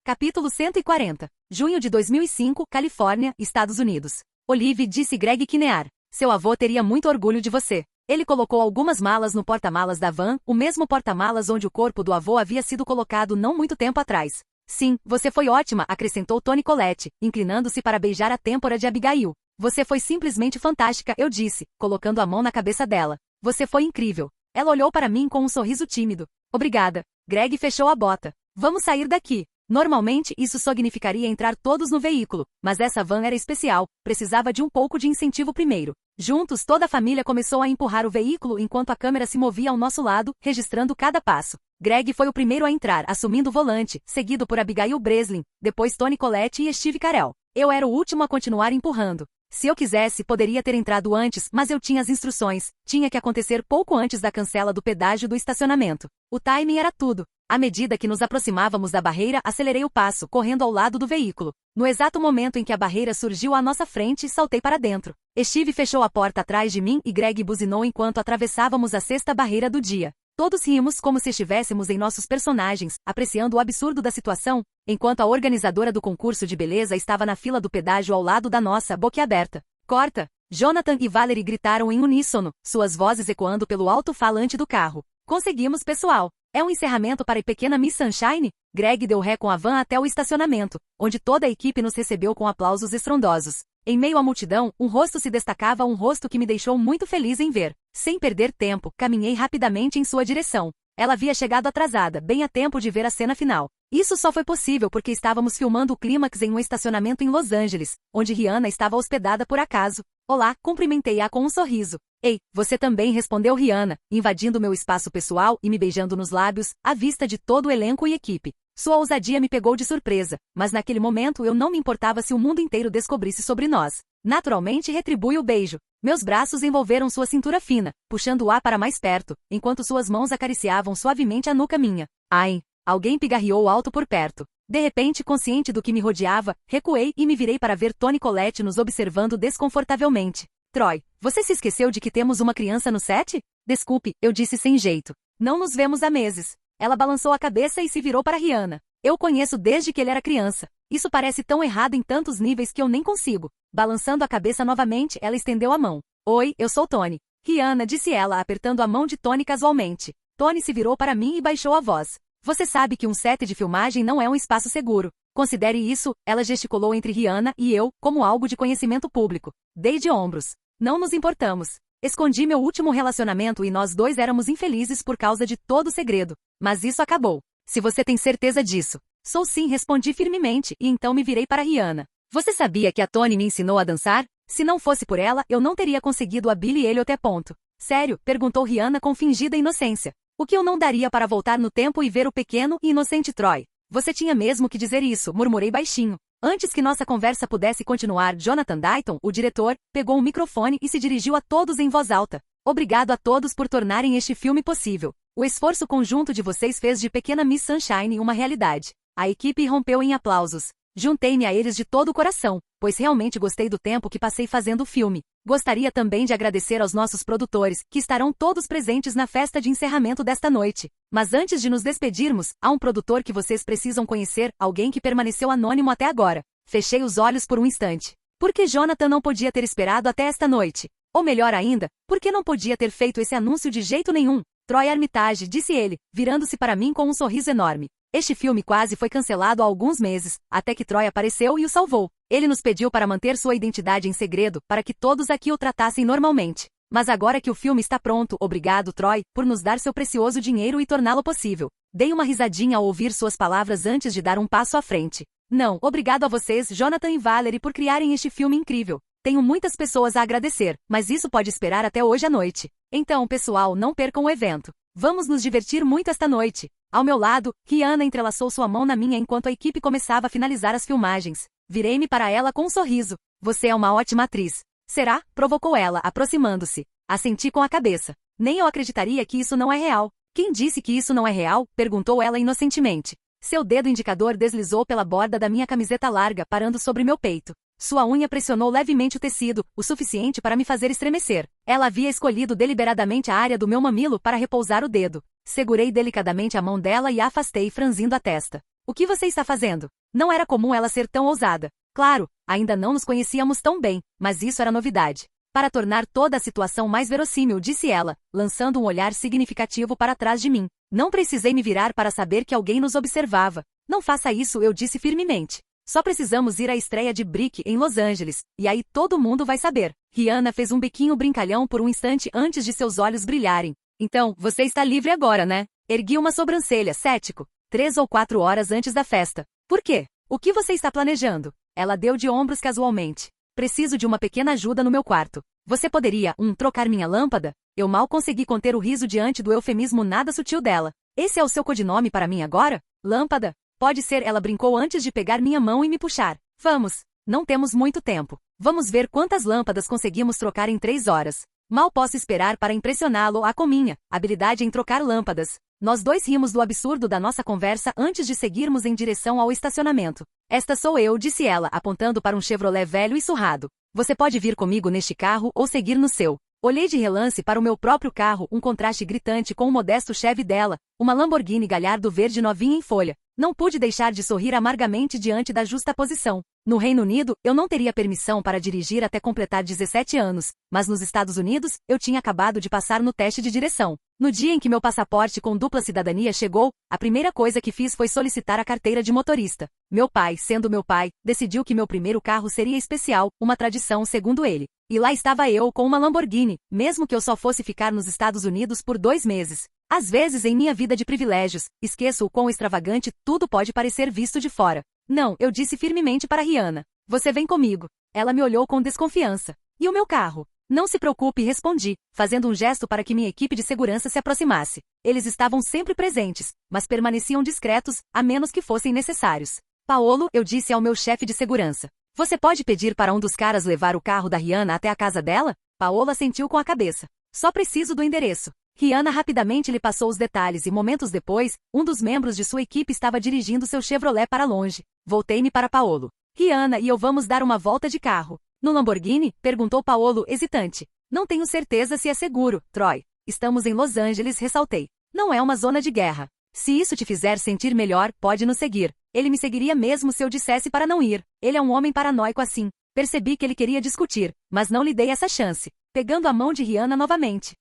Capítulo 140. Junho de 2005, Califórnia, Estados Unidos. Olive, disse Greg Kinnear. Seu avô teria muito orgulho de você. Ele colocou algumas malas no porta-malas da van, o mesmo porta-malas onde o corpo do avô havia sido colocado não muito tempo atrás. Sim, você foi ótima, acrescentou Toni Collette, inclinando-se para beijar a têmpora de Abigail. Você foi simplesmente fantástica, eu disse, colocando a mão na cabeça dela. Você foi incrível. Ela olhou para mim com um sorriso tímido. Obrigada. Greg fechou a bota. Vamos sair daqui. Normalmente, isso significaria entrar todos no veículo, mas essa van era especial, precisava de um pouco de incentivo primeiro. Juntos, toda a família começou a empurrar o veículo enquanto a câmera se movia ao nosso lado, registrando cada passo. Greg foi o primeiro a entrar, assumindo o volante, seguido por Abigail Breslin, depois Toni Collette e Steve Carell. Eu era o último a continuar empurrando. Se eu quisesse, poderia ter entrado antes, mas eu tinha as instruções. Tinha que acontecer pouco antes da cancela do pedágio do estacionamento. O timing era tudo. À medida que nos aproximávamos da barreira, acelerei o passo, correndo ao lado do veículo. No exato momento em que a barreira surgiu à nossa frente, saltei para dentro. Steve fechou a porta atrás de mim e Greg buzinou enquanto atravessávamos a sexta barreira do dia. Todos rimos como se estivéssemos em nossos personagens, apreciando o absurdo da situação, enquanto a organizadora do concurso de beleza estava na fila do pedágio ao lado da nossa, boquiaberta. Corta! Jonathan e Valerie gritaram em uníssono, suas vozes ecoando pelo alto-falante do carro. Conseguimos, pessoal! É um encerramento para a pequena Miss Sunshine? Greg deu ré com a van até o estacionamento, onde toda a equipe nos recebeu com aplausos estrondosos. Em meio à multidão, um rosto se destacava, um rosto que me deixou muito feliz em ver. Sem perder tempo, caminhei rapidamente em sua direção. Ela havia chegado atrasada, bem a tempo de ver a cena final. Isso só foi possível porque estávamos filmando o clímax em um estacionamento em Los Angeles, onde Rihanna estava hospedada por acaso. Olá, cumprimentei-a com um sorriso. Ei, você também, respondeu Rihanna, invadindo meu espaço pessoal e me beijando nos lábios, à vista de todo o elenco e equipe. Sua ousadia me pegou de surpresa, mas naquele momento eu não me importava se o mundo inteiro descobrisse sobre nós. Naturalmente retribui o beijo. Meus braços envolveram sua cintura fina, puxando-a para mais perto, enquanto suas mãos acariciavam suavemente a nuca minha. Ai! Alguém pigarreou alto por perto. De repente, consciente do que me rodeava, recuei e me virei para ver Toni Collette nos observando desconfortavelmente. Troy, você se esqueceu de que temos uma criança no set? Desculpe, eu disse sem jeito. Não nos vemos há meses. Ela balançou a cabeça e se virou para Rihanna. Eu o conheço desde que ele era criança. Isso parece tão errado em tantos níveis que eu nem consigo. Balançando a cabeça novamente, ela estendeu a mão. Oi, eu sou Toni. Rihanna, disse ela, apertando a mão de Toni casualmente. Toni se virou para mim e baixou a voz. Você sabe que um set de filmagem não é um espaço seguro. Considere isso, ela gesticulou entre Rihanna e eu, como algo de conhecimento público. Dei de ombros. Não nos importamos. Escondi meu último relacionamento e nós dois éramos infelizes por causa de todo o segredo. Mas isso acabou. Se você tem certeza disso. Sou sim, respondi firmemente e então me virei para Rihanna. Você sabia que a Toni me ensinou a dançar? Se não fosse por ela, eu não teria conseguido a Billie Elliot até ponto. Sério? Perguntou Rihanna com fingida inocência. O que eu não daria para voltar no tempo e ver o pequeno e inocente Troy? Você tinha mesmo que dizer isso, murmurei baixinho. Antes que nossa conversa pudesse continuar, Jonathan Dayton, o diretor, pegou o microfone e se dirigiu a todos em voz alta. Obrigado a todos por tornarem este filme possível. O esforço conjunto de vocês fez de Pequena Miss Sunshine uma realidade. A equipe irrompeu em aplausos. Juntei-me a eles de todo o coração, pois realmente gostei do tempo que passei fazendo o filme. Gostaria também de agradecer aos nossos produtores, que estarão todos presentes na festa de encerramento desta noite. Mas antes de nos despedirmos, há um produtor que vocês precisam conhecer, alguém que permaneceu anônimo até agora. Fechei os olhos por um instante. Por que Jonathan não podia ter esperado até esta noite? Ou melhor ainda, por que não podia ter feito esse anúncio de jeito nenhum? Troy Armitage, disse ele, virando-se para mim com um sorriso enorme. Este filme quase foi cancelado há alguns meses, até que Troy apareceu e o salvou. Ele nos pediu para manter sua identidade em segredo, para que todos aqui o tratassem normalmente. Mas agora que o filme está pronto, obrigado, Troy, por nos dar seu precioso dinheiro e torná-lo possível. Dei uma risadinha ao ouvir suas palavras antes de dar um passo à frente. Não, obrigado a vocês, Jonathan e Valerie, por criarem este filme incrível. Tenho muitas pessoas a agradecer, mas isso pode esperar até hoje à noite. Então, pessoal, não percam o evento. Vamos nos divertir muito esta noite. Ao meu lado, Rihanna entrelaçou sua mão na minha enquanto a equipe começava a finalizar as filmagens. Virei-me para ela com um sorriso. Você é uma ótima atriz. Será? Provocou ela, aproximando-se. Assenti com a cabeça. Nem eu acreditaria que isso não é real. Quem disse que isso não é real? Perguntou ela inocentemente. Seu dedo indicador deslizou pela borda da minha camiseta larga, parando sobre meu peito. Sua unha pressionou levemente o tecido, o suficiente para me fazer estremecer. Ela havia escolhido deliberadamente a área do meu mamilo para repousar o dedo. Segurei delicadamente a mão dela e a afastei, franzindo a testa. O que você está fazendo? Não era comum ela ser tão ousada. Claro, ainda não nos conhecíamos tão bem, mas isso era novidade. Para tornar toda a situação mais verossímil, disse ela, lançando um olhar significativo para trás de mim. Não precisei me virar para saber que alguém nos observava. Não faça isso, eu disse firmemente. Só precisamos ir à estreia de Brick em Los Angeles, e aí todo mundo vai saber. Rihanna fez um biquinho brincalhão por um instante antes de seus olhos brilharem. Então, você está livre agora, né? Ergui uma sobrancelha, cético. 3 ou 4 horas antes da festa. Por quê? O que você está planejando? Ela deu de ombros casualmente. Preciso de uma pequena ajuda no meu quarto. Você poderia, trocar minha lâmpada? Eu mal consegui conter o riso diante do eufemismo nada sutil dela. Esse é o seu codinome para mim agora? Lâmpada? Pode ser, ela brincou antes de pegar minha mão e me puxar. Vamos. Não temos muito tempo. Vamos ver quantas lâmpadas conseguimos trocar em 3 horas. Mal posso esperar para impressioná-lo com minha habilidade em trocar lâmpadas. Nós dois rimos do absurdo da nossa conversa antes de seguirmos em direção ao estacionamento. Esta sou eu, disse ela, apontando para um Chevrolet velho e surrado. Você pode vir comigo neste carro ou seguir no seu. Olhei de relance para o meu próprio carro, um contraste gritante com o modesto Chevy dela, uma Lamborghini Gallardo verde novinha em folha. Não pude deixar de sorrir amargamente diante da justaposição. No Reino Unido, eu não teria permissão para dirigir até completar 17 anos, mas nos Estados Unidos, eu tinha acabado de passar no teste de direção. No dia em que meu passaporte com dupla cidadania chegou, a primeira coisa que fiz foi solicitar a carteira de motorista. Meu pai, sendo meu pai, decidiu que meu primeiro carro seria especial, uma tradição segundo ele. E lá estava eu com uma Lamborghini, mesmo que eu só fosse ficar nos Estados Unidos por 2 meses. Às vezes em minha vida de privilégios, esqueço o quão extravagante tudo pode parecer visto de fora. Não, eu disse firmemente para Rihanna. Você vem comigo. Ela me olhou com desconfiança. E o meu carro? Não se preocupe, respondi, fazendo um gesto para que minha equipe de segurança se aproximasse. Eles estavam sempre presentes, mas permaneciam discretos, a menos que fossem necessários. Paolo, eu disse ao meu chefe de segurança. Você pode pedir para um dos caras levar o carro da Rihanna até a casa dela? Paola assentiu com a cabeça. Só preciso do endereço. Rihanna rapidamente lhe passou os detalhes e momentos depois, um dos membros de sua equipe estava dirigindo seu Chevrolet para longe. Voltei-me para Paolo. Rihanna e eu vamos dar uma volta de carro. No Lamborghini? Perguntou Paolo, hesitante. Não tenho certeza se é seguro, Troy. Estamos em Los Angeles, ressaltei. Não é uma zona de guerra. Se isso te fizer sentir melhor, pode nos seguir. Ele me seguiria mesmo se eu dissesse para não ir. Ele é um homem paranoico assim. Percebi que ele queria discutir, mas não lhe dei essa chance. Pegando a mão de Rihanna novamente,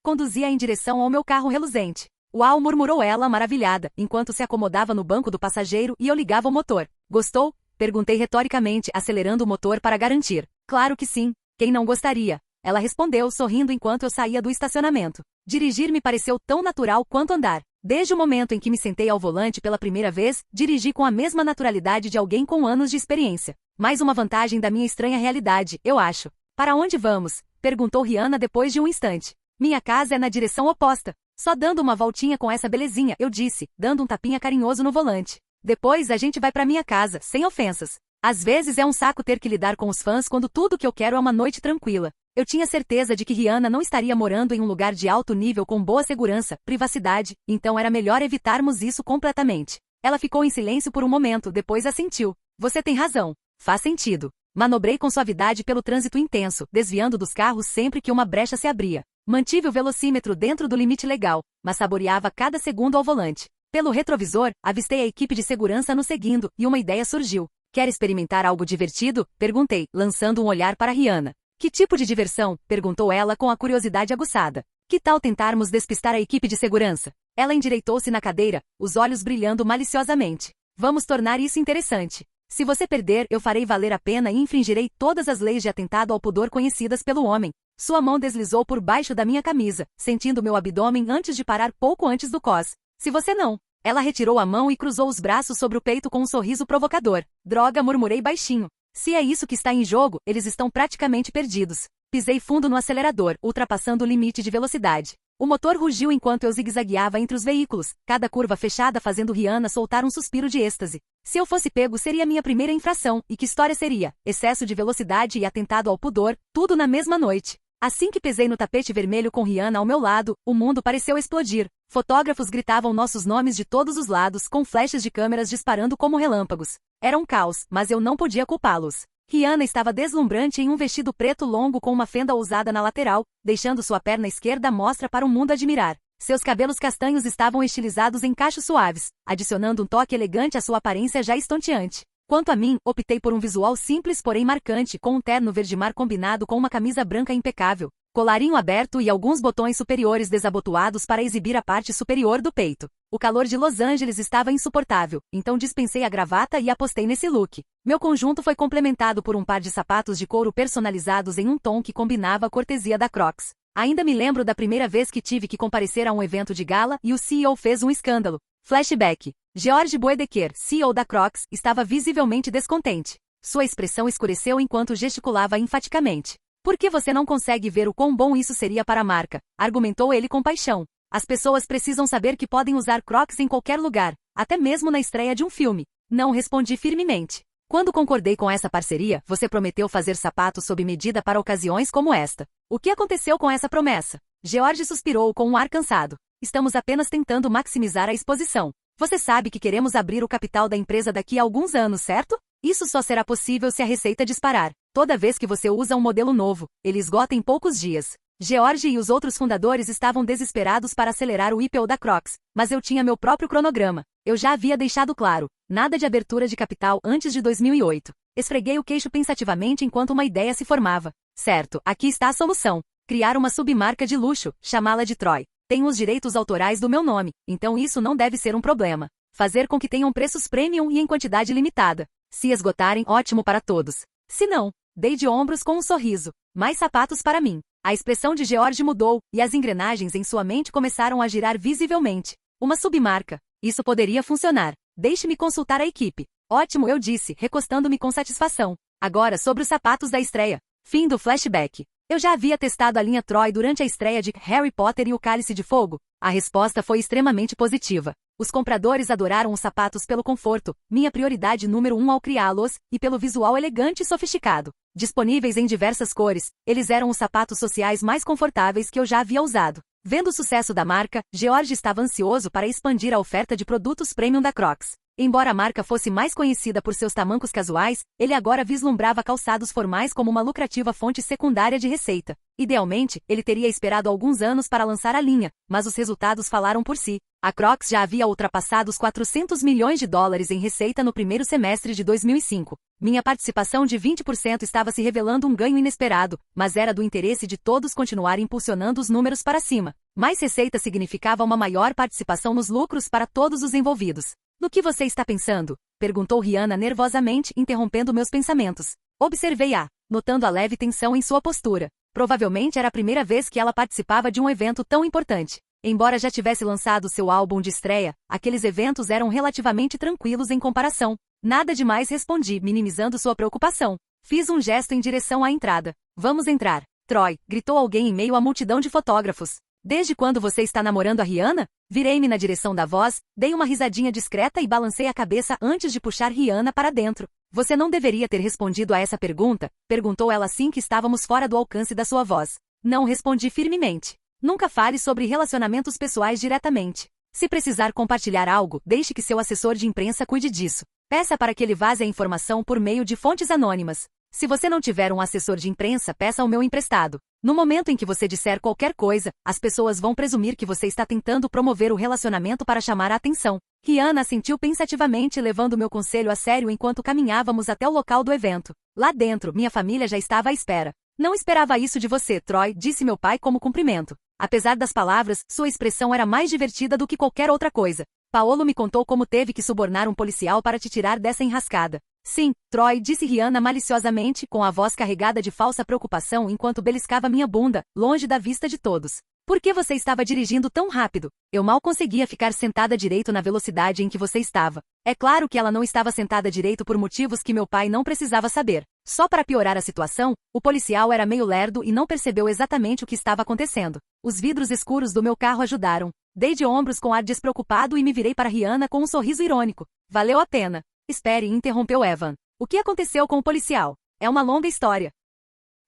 conduzia em direção ao meu carro reluzente. Uau, murmurou ela maravilhada, enquanto se acomodava no banco do passageiro e eu ligava o motor. Gostou? Perguntei retoricamente, acelerando o motor para garantir. Claro que sim. Quem não gostaria? Ela respondeu, sorrindo enquanto eu saía do estacionamento. Dirigir me pareceu tão natural quanto andar. Desde o momento em que me sentei ao volante pela primeira vez, dirigi com a mesma naturalidade de alguém com anos de experiência. Mais uma vantagem da minha estranha realidade, eu acho. Para onde vamos? Perguntou Rihanna depois de um instante. Minha casa é na direção oposta. Só dando uma voltinha com essa belezinha, eu disse, dando um tapinha carinhoso no volante. Depois a gente vai para minha casa, sem ofensas. Às vezes é um saco ter que lidar com os fãs quando tudo que eu quero é uma noite tranquila. Eu tinha certeza de que Rihanna não estaria morando em um lugar de alto nível com boa segurança, privacidade, então era melhor evitarmos isso completamente. Ela ficou em silêncio por um momento, depois assentiu. Você tem razão. Faz sentido. Manobrei com suavidade pelo trânsito intenso, desviando dos carros sempre que uma brecha se abria. Mantive o velocímetro dentro do limite legal, mas saboreava cada segundo ao volante. Pelo retrovisor, avistei a equipe de segurança nos seguindo, e uma ideia surgiu. Quer experimentar algo divertido? Perguntei, lançando um olhar para Rihanna. Que tipo de diversão? Perguntou ela com a curiosidade aguçada. Que tal tentarmos despistar a equipe de segurança? Ela endireitou-se na cadeira, os olhos brilhando maliciosamente. Vamos tornar isso interessante. Se você perder, eu farei valer a pena e infringirei todas as leis de atentado ao pudor conhecidas pelo homem. Sua mão deslizou por baixo da minha camisa, sentindo meu abdômen antes de parar pouco antes do cós. Se você não. Ela retirou a mão e cruzou os braços sobre o peito com um sorriso provocador. Droga, murmurei baixinho. Se é isso que está em jogo, eles estão praticamente perdidos. Pisei fundo no acelerador, ultrapassando o limite de velocidade. O motor rugiu enquanto eu zigue-zagueava entre os veículos, cada curva fechada fazendo Rihanna soltar um suspiro de êxtase. Se eu fosse pego seria minha primeira infração, e que história seria? Excesso de velocidade e atentado ao pudor, tudo na mesma noite. Assim que pisei no tapete vermelho com Rihanna ao meu lado, o mundo pareceu explodir. Fotógrafos gritavam nossos nomes de todos os lados, com flashes de câmeras disparando como relâmpagos. Era um caos, mas eu não podia culpá-los. Rihanna estava deslumbrante em um vestido preto longo com uma fenda ousada na lateral, deixando sua perna esquerda à mostra para o mundo admirar. Seus cabelos castanhos estavam estilizados em cachos suaves, adicionando um toque elegante à sua aparência já estonteante. Quanto a mim, optei por um visual simples porém marcante, com um terno verde-mar combinado com uma camisa branca impecável, colarinho aberto e alguns botões superiores desabotoados para exibir a parte superior do peito. O calor de Los Angeles estava insuportável, então dispensei a gravata e apostei nesse look. Meu conjunto foi complementado por um par de sapatos de couro personalizados em um tom que combinava a cortesia da Crocs. Ainda me lembro da primeira vez que tive que comparecer a um evento de gala e o CEO fez um escândalo. Flashback. George Boedeker, CEO da Crocs, estava visivelmente descontente. Sua expressão escureceu enquanto gesticulava enfaticamente. Por que você não consegue ver o quão bom isso seria para a marca? Argumentou ele com paixão. As pessoas precisam saber que podem usar Crocs em qualquer lugar, até mesmo na estreia de um filme. Não respondi firmemente. Quando concordei com essa parceria, você prometeu fazer sapatos sob medida para ocasiões como esta. O que aconteceu com essa promessa? George suspirou com um ar cansado. Estamos apenas tentando maximizar a exposição. Você sabe que queremos abrir o capital da empresa daqui a alguns anos, certo? Isso só será possível se a receita disparar. Toda vez que você usa um modelo novo, ele esgota em poucos dias. George e os outros fundadores estavam desesperados para acelerar o IPO da Crocs, mas eu tinha meu próprio cronograma. Eu já havia deixado claro, nada de abertura de capital antes de 2008. Esfreguei o queixo pensativamente enquanto uma ideia se formava. Certo, aqui está a solução. Criar uma submarca de luxo, chamá-la de Troy. Tenho os direitos autorais do meu nome, então isso não deve ser um problema. Fazer com que tenham preços premium e em quantidade limitada. Se esgotarem, ótimo para todos. Se não, dei de ombros com um sorriso. Mais sapatos para mim. A expressão de George mudou, e as engrenagens em sua mente começaram a girar visivelmente. Uma submarca. Isso poderia funcionar. Deixe-me consultar a equipe. Ótimo, eu disse, recostando-me com satisfação. Agora sobre os sapatos da estreia. Fim do flashback. Eu já havia testado a linha Troy durante a estreia de Harry Potter e o Cálice de Fogo. A resposta foi extremamente positiva. Os compradores adoraram os sapatos pelo conforto, minha prioridade número 1 ao criá-los, e pelo visual elegante e sofisticado. Disponíveis em diversas cores, eles eram os sapatos sociais mais confortáveis que eu já havia usado. Vendo o sucesso da marca, George estava ansioso para expandir a oferta de produtos premium da Crocs. Embora a marca fosse mais conhecida por seus tamancos casuais, ele agora vislumbrava calçados formais como uma lucrativa fonte secundária de receita. Idealmente, ele teria esperado alguns anos para lançar a linha, mas os resultados falaram por si. A Crocs já havia ultrapassado os 400 milhões de dólares em receita no primeiro semestre de 2005. Minha participação de 20% estava se revelando um ganho inesperado, mas era do interesse de todos continuar impulsionando os números para cima. Mais receita significava uma maior participação nos lucros para todos os envolvidos. No que você está pensando? Perguntou Rihanna nervosamente, interrompendo meus pensamentos. Observei-a, notando a leve tensão em sua postura. Provavelmente era a primeira vez que ela participava de um evento tão importante. Embora já tivesse lançado seu álbum de estreia, aqueles eventos eram relativamente tranquilos em comparação. Nada demais, respondi, minimizando sua preocupação. Fiz um gesto em direção à entrada. Vamos entrar. Troy, gritou alguém em meio à multidão de fotógrafos. Desde quando você está namorando a Rihanna? Virei-me na direção da voz, dei uma risadinha discreta e balancei a cabeça antes de puxar Rihanna para dentro. Você não deveria ter respondido a essa pergunta, perguntou ela assim que estávamos fora do alcance da sua voz. Não, respondi firmemente. Nunca fale sobre relacionamentos pessoais diretamente. Se precisar compartilhar algo, deixe que seu assessor de imprensa cuide disso. Peça para que ele vaze a informação por meio de fontes anônimas. Se você não tiver um assessor de imprensa, peça o meu emprestado. No momento em que você disser qualquer coisa, as pessoas vão presumir que você está tentando promover o relacionamento para chamar a atenção. Rihanna assentiu pensativamente, levando meu conselho a sério enquanto caminhávamos até o local do evento. Lá dentro, minha família já estava à espera. Não esperava isso de você, Troy, disse meu pai como cumprimento. Apesar das palavras, sua expressão era mais divertida do que qualquer outra coisa. Paolo me contou como teve que subornar um policial para te tirar dessa enrascada. Sim, Troy, disse Rihanna maliciosamente, com a voz carregada de falsa preocupação enquanto beliscava minha bunda, longe da vista de todos. Por que você estava dirigindo tão rápido? Eu mal conseguia ficar sentada direito na velocidade em que você estava. É claro que ela não estava sentada direito por motivos que meu pai não precisava saber. Só para piorar a situação, o policial era meio lerdo e não percebeu exatamente o que estava acontecendo. Os vidros escuros do meu carro ajudaram. Dei de ombros com ar despreocupado e me virei para Rihanna com um sorriso irônico. Valeu a pena. Espere, interrompeu Evan. O que aconteceu com o policial? É uma longa história.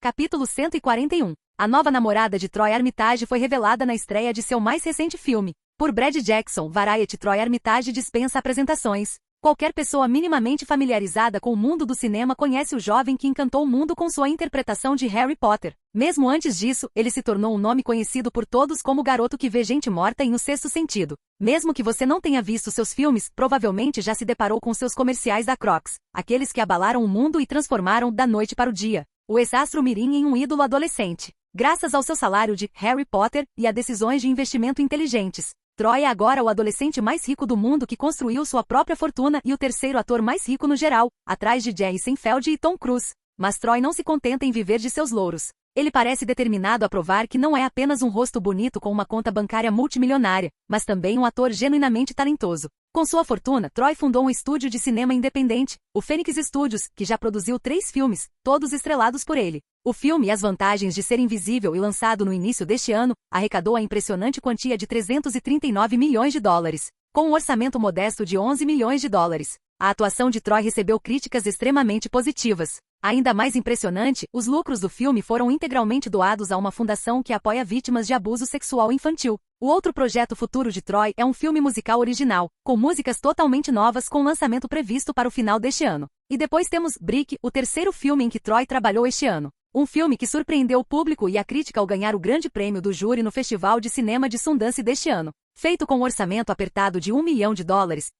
Capítulo 141. A nova namorada de Troy Armitage foi revelada na estreia de seu mais recente filme. Por Brad Jackson, Variety. Troy Armitage dispensa apresentações. Qualquer pessoa minimamente familiarizada com o mundo do cinema conhece o jovem que encantou o mundo com sua interpretação de Harry Potter. Mesmo antes disso, ele se tornou um nome conhecido por todos como o garoto que vê gente morta em O Sexto Sentido. Mesmo que você não tenha visto seus filmes, provavelmente já se deparou com seus comerciais da Crocs, aqueles que abalaram o mundo e transformaram da noite para o dia o ex-astro mirim em um ídolo adolescente. Graças ao seu salário de Harry Potter e a decisões de investimento inteligentes, Troy é agora o adolescente mais rico do mundo que construiu sua própria fortuna e o terceiro ator mais rico no geral, atrás de Jerry Seinfeld e Tom Cruise. Mas Troy não se contenta em viver de seus louros. Ele parece determinado a provar que não é apenas um rosto bonito com uma conta bancária multimilionária, mas também um ator genuinamente talentoso. Com sua fortuna, Troy fundou um estúdio de cinema independente, o Phoenix Studios, que já produziu 3 filmes, todos estrelados por ele. O filme As Vantagens de Ser Invisível e lançado no início deste ano, arrecadou a impressionante quantia de 339 milhões de dólares, com um orçamento modesto de 11 milhões de dólares. A atuação de Troy recebeu críticas extremamente positivas. Ainda mais impressionante, os lucros do filme foram integralmente doados a uma fundação que apoia vítimas de abuso sexual infantil. O outro projeto futuro de Troy é um filme musical original, com músicas totalmente novas com lançamento previsto para o final deste ano. E depois temos Brick, o terceiro filme em que Troy trabalhou este ano. Um filme que surpreendeu o público e a crítica ao ganhar o grande prêmio do júri no Festival de Cinema de Sundance deste ano. Feito com um orçamento apertado de $1 milhão,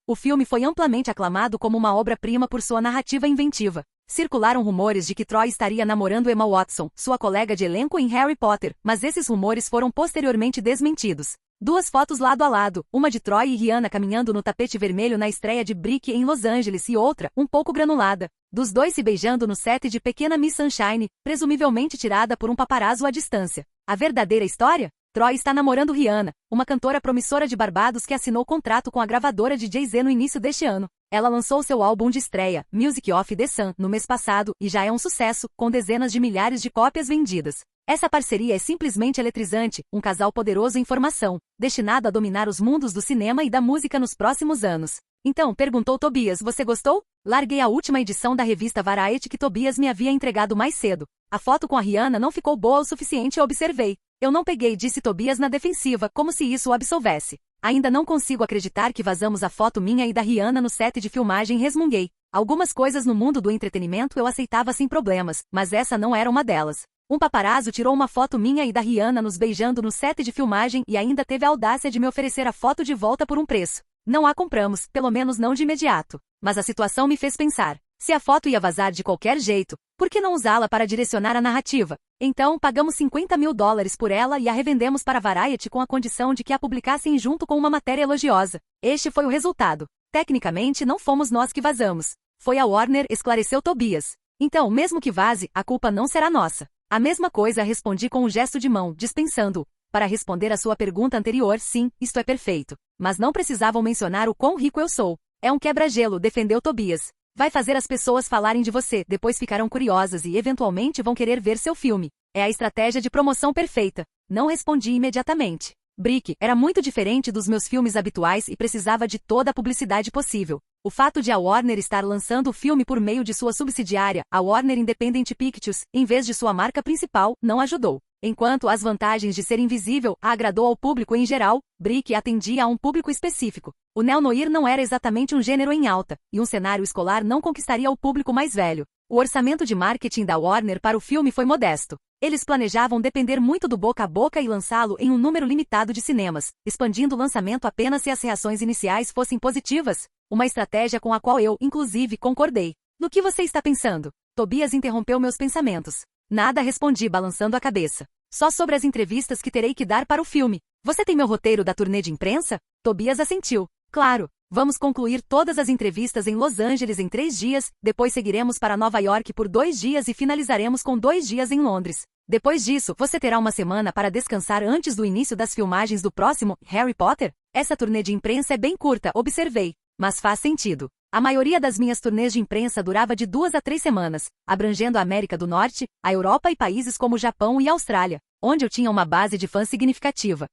o filme foi amplamente aclamado como uma obra-prima por sua narrativa inventiva. Circularam rumores de que Troy estaria namorando Emma Watson, sua colega de elenco em Harry Potter, mas esses rumores foram posteriormente desmentidos. 2 fotos lado a lado, uma de Troy e Rihanna caminhando no tapete vermelho na estreia de Brick em Los Angeles e outra, um pouco granulada, dos dois se beijando no set de Pequena Miss Sunshine, presumivelmente tirada por um paparazzo à distância. A verdadeira história? Troy está namorando Rihanna, uma cantora promissora de Barbados que assinou contrato com a gravadora de Jay-Z no início deste ano. Ela lançou seu álbum de estreia, Music of the Sun, no mês passado, e já é um sucesso, com dezenas de milhares de cópias vendidas. Essa parceria é simplesmente eletrizante, um casal poderoso em formação, destinado a dominar os mundos do cinema e da música nos próximos anos. Então, perguntou Tobias, você gostou? Larguei a última edição da revista Variety que Tobias me havia entregado mais cedo. A foto com a Rihanna não ficou boa o suficiente, observei. Eu não peguei, disse Tobias na defensiva, como se isso o absolvesse. Ainda não consigo acreditar que vazamos a foto minha e da Rihanna no set de filmagem, resmunguei. Algumas coisas no mundo do entretenimento eu aceitava sem problemas, mas essa não era uma delas. Um paparazzo tirou uma foto minha e da Rihanna nos beijando no set de filmagem e ainda teve a audácia de me oferecer a foto de volta por um preço. Não a compramos, pelo menos não de imediato. Mas a situação me fez pensar. Se a foto ia vazar de qualquer jeito, por que não usá-la para direcionar a narrativa? Então, pagamos $50 mil por ela e a revendemos para a Variety com a condição de que a publicassem junto com uma matéria elogiosa. Este foi o resultado. Tecnicamente, não fomos nós que vazamos. Foi a Warner, esclareceu Tobias. Então, mesmo que vaze, a culpa não será nossa. A mesma coisa respondi com um gesto de mão, dispensando-o. Para responder à sua pergunta anterior, sim, isto é perfeito. Mas não precisavam mencionar o quão rico eu sou. É um quebra-gelo, defendeu Tobias. Vai fazer as pessoas falarem de você, depois ficarão curiosas e eventualmente vão querer ver seu filme. É a estratégia de promoção perfeita. Não respondi imediatamente. Brick era muito diferente dos meus filmes habituais e precisava de toda a publicidade possível. O fato de a Warner estar lançando o filme por meio de sua subsidiária, a Warner Independent Pictures, em vez de sua marca principal, não ajudou. Enquanto as vantagens de ser invisível a agradou ao público em geral, Brick atendia a um público específico. O neo-noir não era exatamente um gênero em alta, e um cenário escolar não conquistaria o público mais velho. O orçamento de marketing da Warner para o filme foi modesto. Eles planejavam depender muito do boca a boca e lançá-lo em um número limitado de cinemas, expandindo o lançamento apenas se as reações iniciais fossem positivas. Uma estratégia com a qual eu, inclusive, concordei. No que você está pensando? Tobias interrompeu meus pensamentos. Nada, respondi balançando a cabeça. Só sobre as entrevistas que terei que dar para o filme. Você tem meu roteiro da turnê de imprensa? Tobias assentiu. Claro. Vamos concluir todas as entrevistas em Los Angeles em 3 dias, depois seguiremos para Nova York por 2 dias e finalizaremos com 2 dias em Londres. Depois disso, você terá uma semana para descansar antes do início das filmagens do próximo Harry Potter? Essa turnê de imprensa é bem curta, observei. Mas faz sentido. A maioria das minhas turnês de imprensa durava de 2 a 3 semanas, abrangendo a América do Norte, a Europa e países como Japão e Austrália, onde eu tinha uma base de fãs significativa.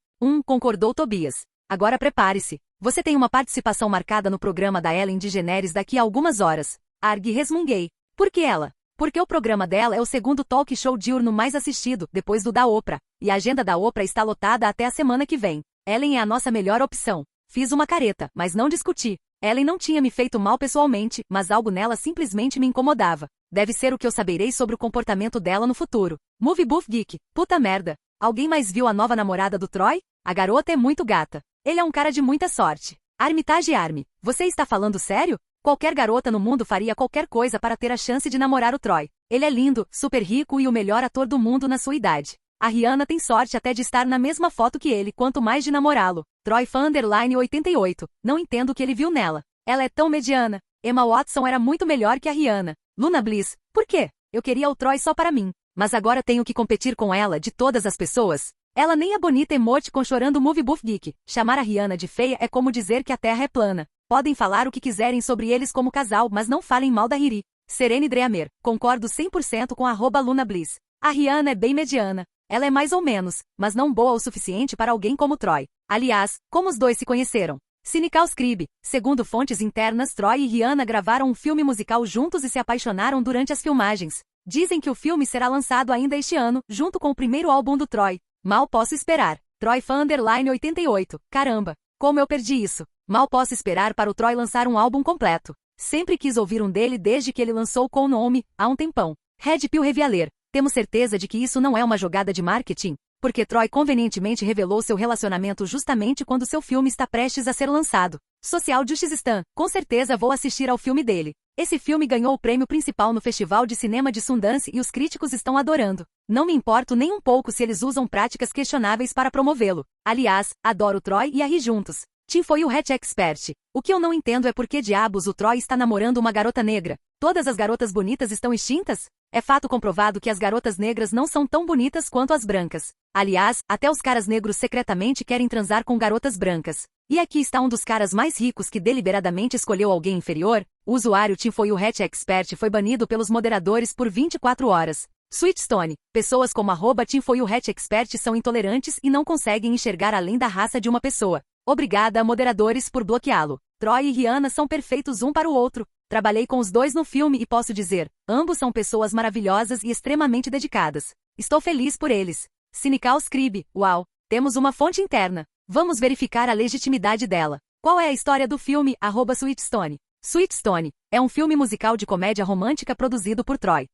Concordou Tobias. Agora prepare-se. Você tem uma participação marcada no programa da Ellen DeGeneres daqui a algumas horas. Argue, resmunguei. Por que ela? Porque o programa dela é o segundo talk show diurno mais assistido, depois do da Oprah, e a agenda da Oprah está lotada até a semana que vem. Ellen é a nossa melhor opção. Fiz uma careta, mas não discuti. Ellen não tinha me feito mal pessoalmente, mas algo nela simplesmente me incomodava. Deve ser o que eu saberei sobre o comportamento dela no futuro. Movie Buff Geek. Puta merda. Alguém mais viu a nova namorada do Troy? A garota é muito gata. Ele é um cara de muita sorte. Armitage Army. Você está falando sério? Qualquer garota no mundo faria qualquer coisa para ter a chance de namorar o Troy. Ele é lindo, super rico e o melhor ator do mundo na sua idade. A Rihanna tem sorte até de estar na mesma foto que ele, quanto mais de namorá-lo. Troy Fan _ 88. Não entendo o que ele viu nela. Ela é tão mediana. Emma Watson era muito melhor que a Rihanna. Luna Bliss. Por quê? Eu queria o Troy só para mim. Mas agora tenho que competir com ela de todas as pessoas. Ela nem é bonita emote com chorando Movie Buff Geek. Chamar a Rihanna de feia é como dizer que a Terra é plana. Podem falar o que quiserem sobre eles como casal, mas não falem mal da Riri. Serene Dreamer. Concordo 100% com @Luna Bliss. A Rihanna é bem mediana. Ela é mais ou menos, mas não boa o suficiente para alguém como Troy. Aliás, como os dois se conheceram? Cynical Scribe. Segundo fontes internas, Troy e Rihanna gravaram um filme musical juntos e se apaixonaram durante as filmagens. Dizem que o filme será lançado ainda este ano, junto com o primeiro álbum do Troy. Mal posso esperar. Troy Fan _ 88. Caramba, como eu perdi isso. Mal posso esperar para o Troy lançar um álbum completo. Sempre quis ouvir um dele desde que ele lançou com o nome, há um tempão. Red Pill Revealer. Temos certeza de que isso não é uma jogada de marketing? Porque Troy convenientemente revelou seu relacionamento justamente quando seu filme está prestes a ser lançado. Social Justice Stan. Com certeza vou assistir ao filme dele. Esse filme ganhou o prêmio principal no Festival de Cinema de Sundance e os críticos estão adorando. Não me importo nem um pouco se eles usam práticas questionáveis para promovê-lo. Aliás, adoro Troy e a Ri juntos. Tim foi o Hatch Expert. O que eu não entendo é por que diabos o Troy está namorando uma garota negra. Todas as garotas bonitas estão extintas? É fato comprovado que as garotas negras não são tão bonitas quanto as brancas. Aliás, até os caras negros secretamente querem transar com garotas brancas. E aqui está um dos caras mais ricos que deliberadamente escolheu alguém inferior. O usuário Tim foi o Hatch Expert foi banido pelos moderadores por 24 horas. Sweetstone, pessoas como @TeamFoilHatchExpert são intolerantes e não conseguem enxergar além da raça de uma pessoa. Obrigada a moderadores por bloqueá-lo. Troy e Rihanna são perfeitos um para o outro. Trabalhei com os dois no filme e posso dizer, ambos são pessoas maravilhosas e extremamente dedicadas. Estou feliz por eles. Cynical Scribe, uau, temos uma fonte interna. Vamos verificar a legitimidade dela. Qual é a história do filme, @Sweetstone? Sweetstone é um filme musical de comédia romântica produzido por Troy.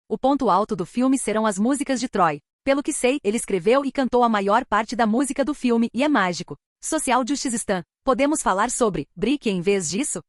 O ponto alto do filme serão as músicas de Troy. Pelo que sei, ele escreveu e cantou a maior parte da música do filme e é mágico. Social Justice Stan. Podemos falar sobre Brick em vez disso?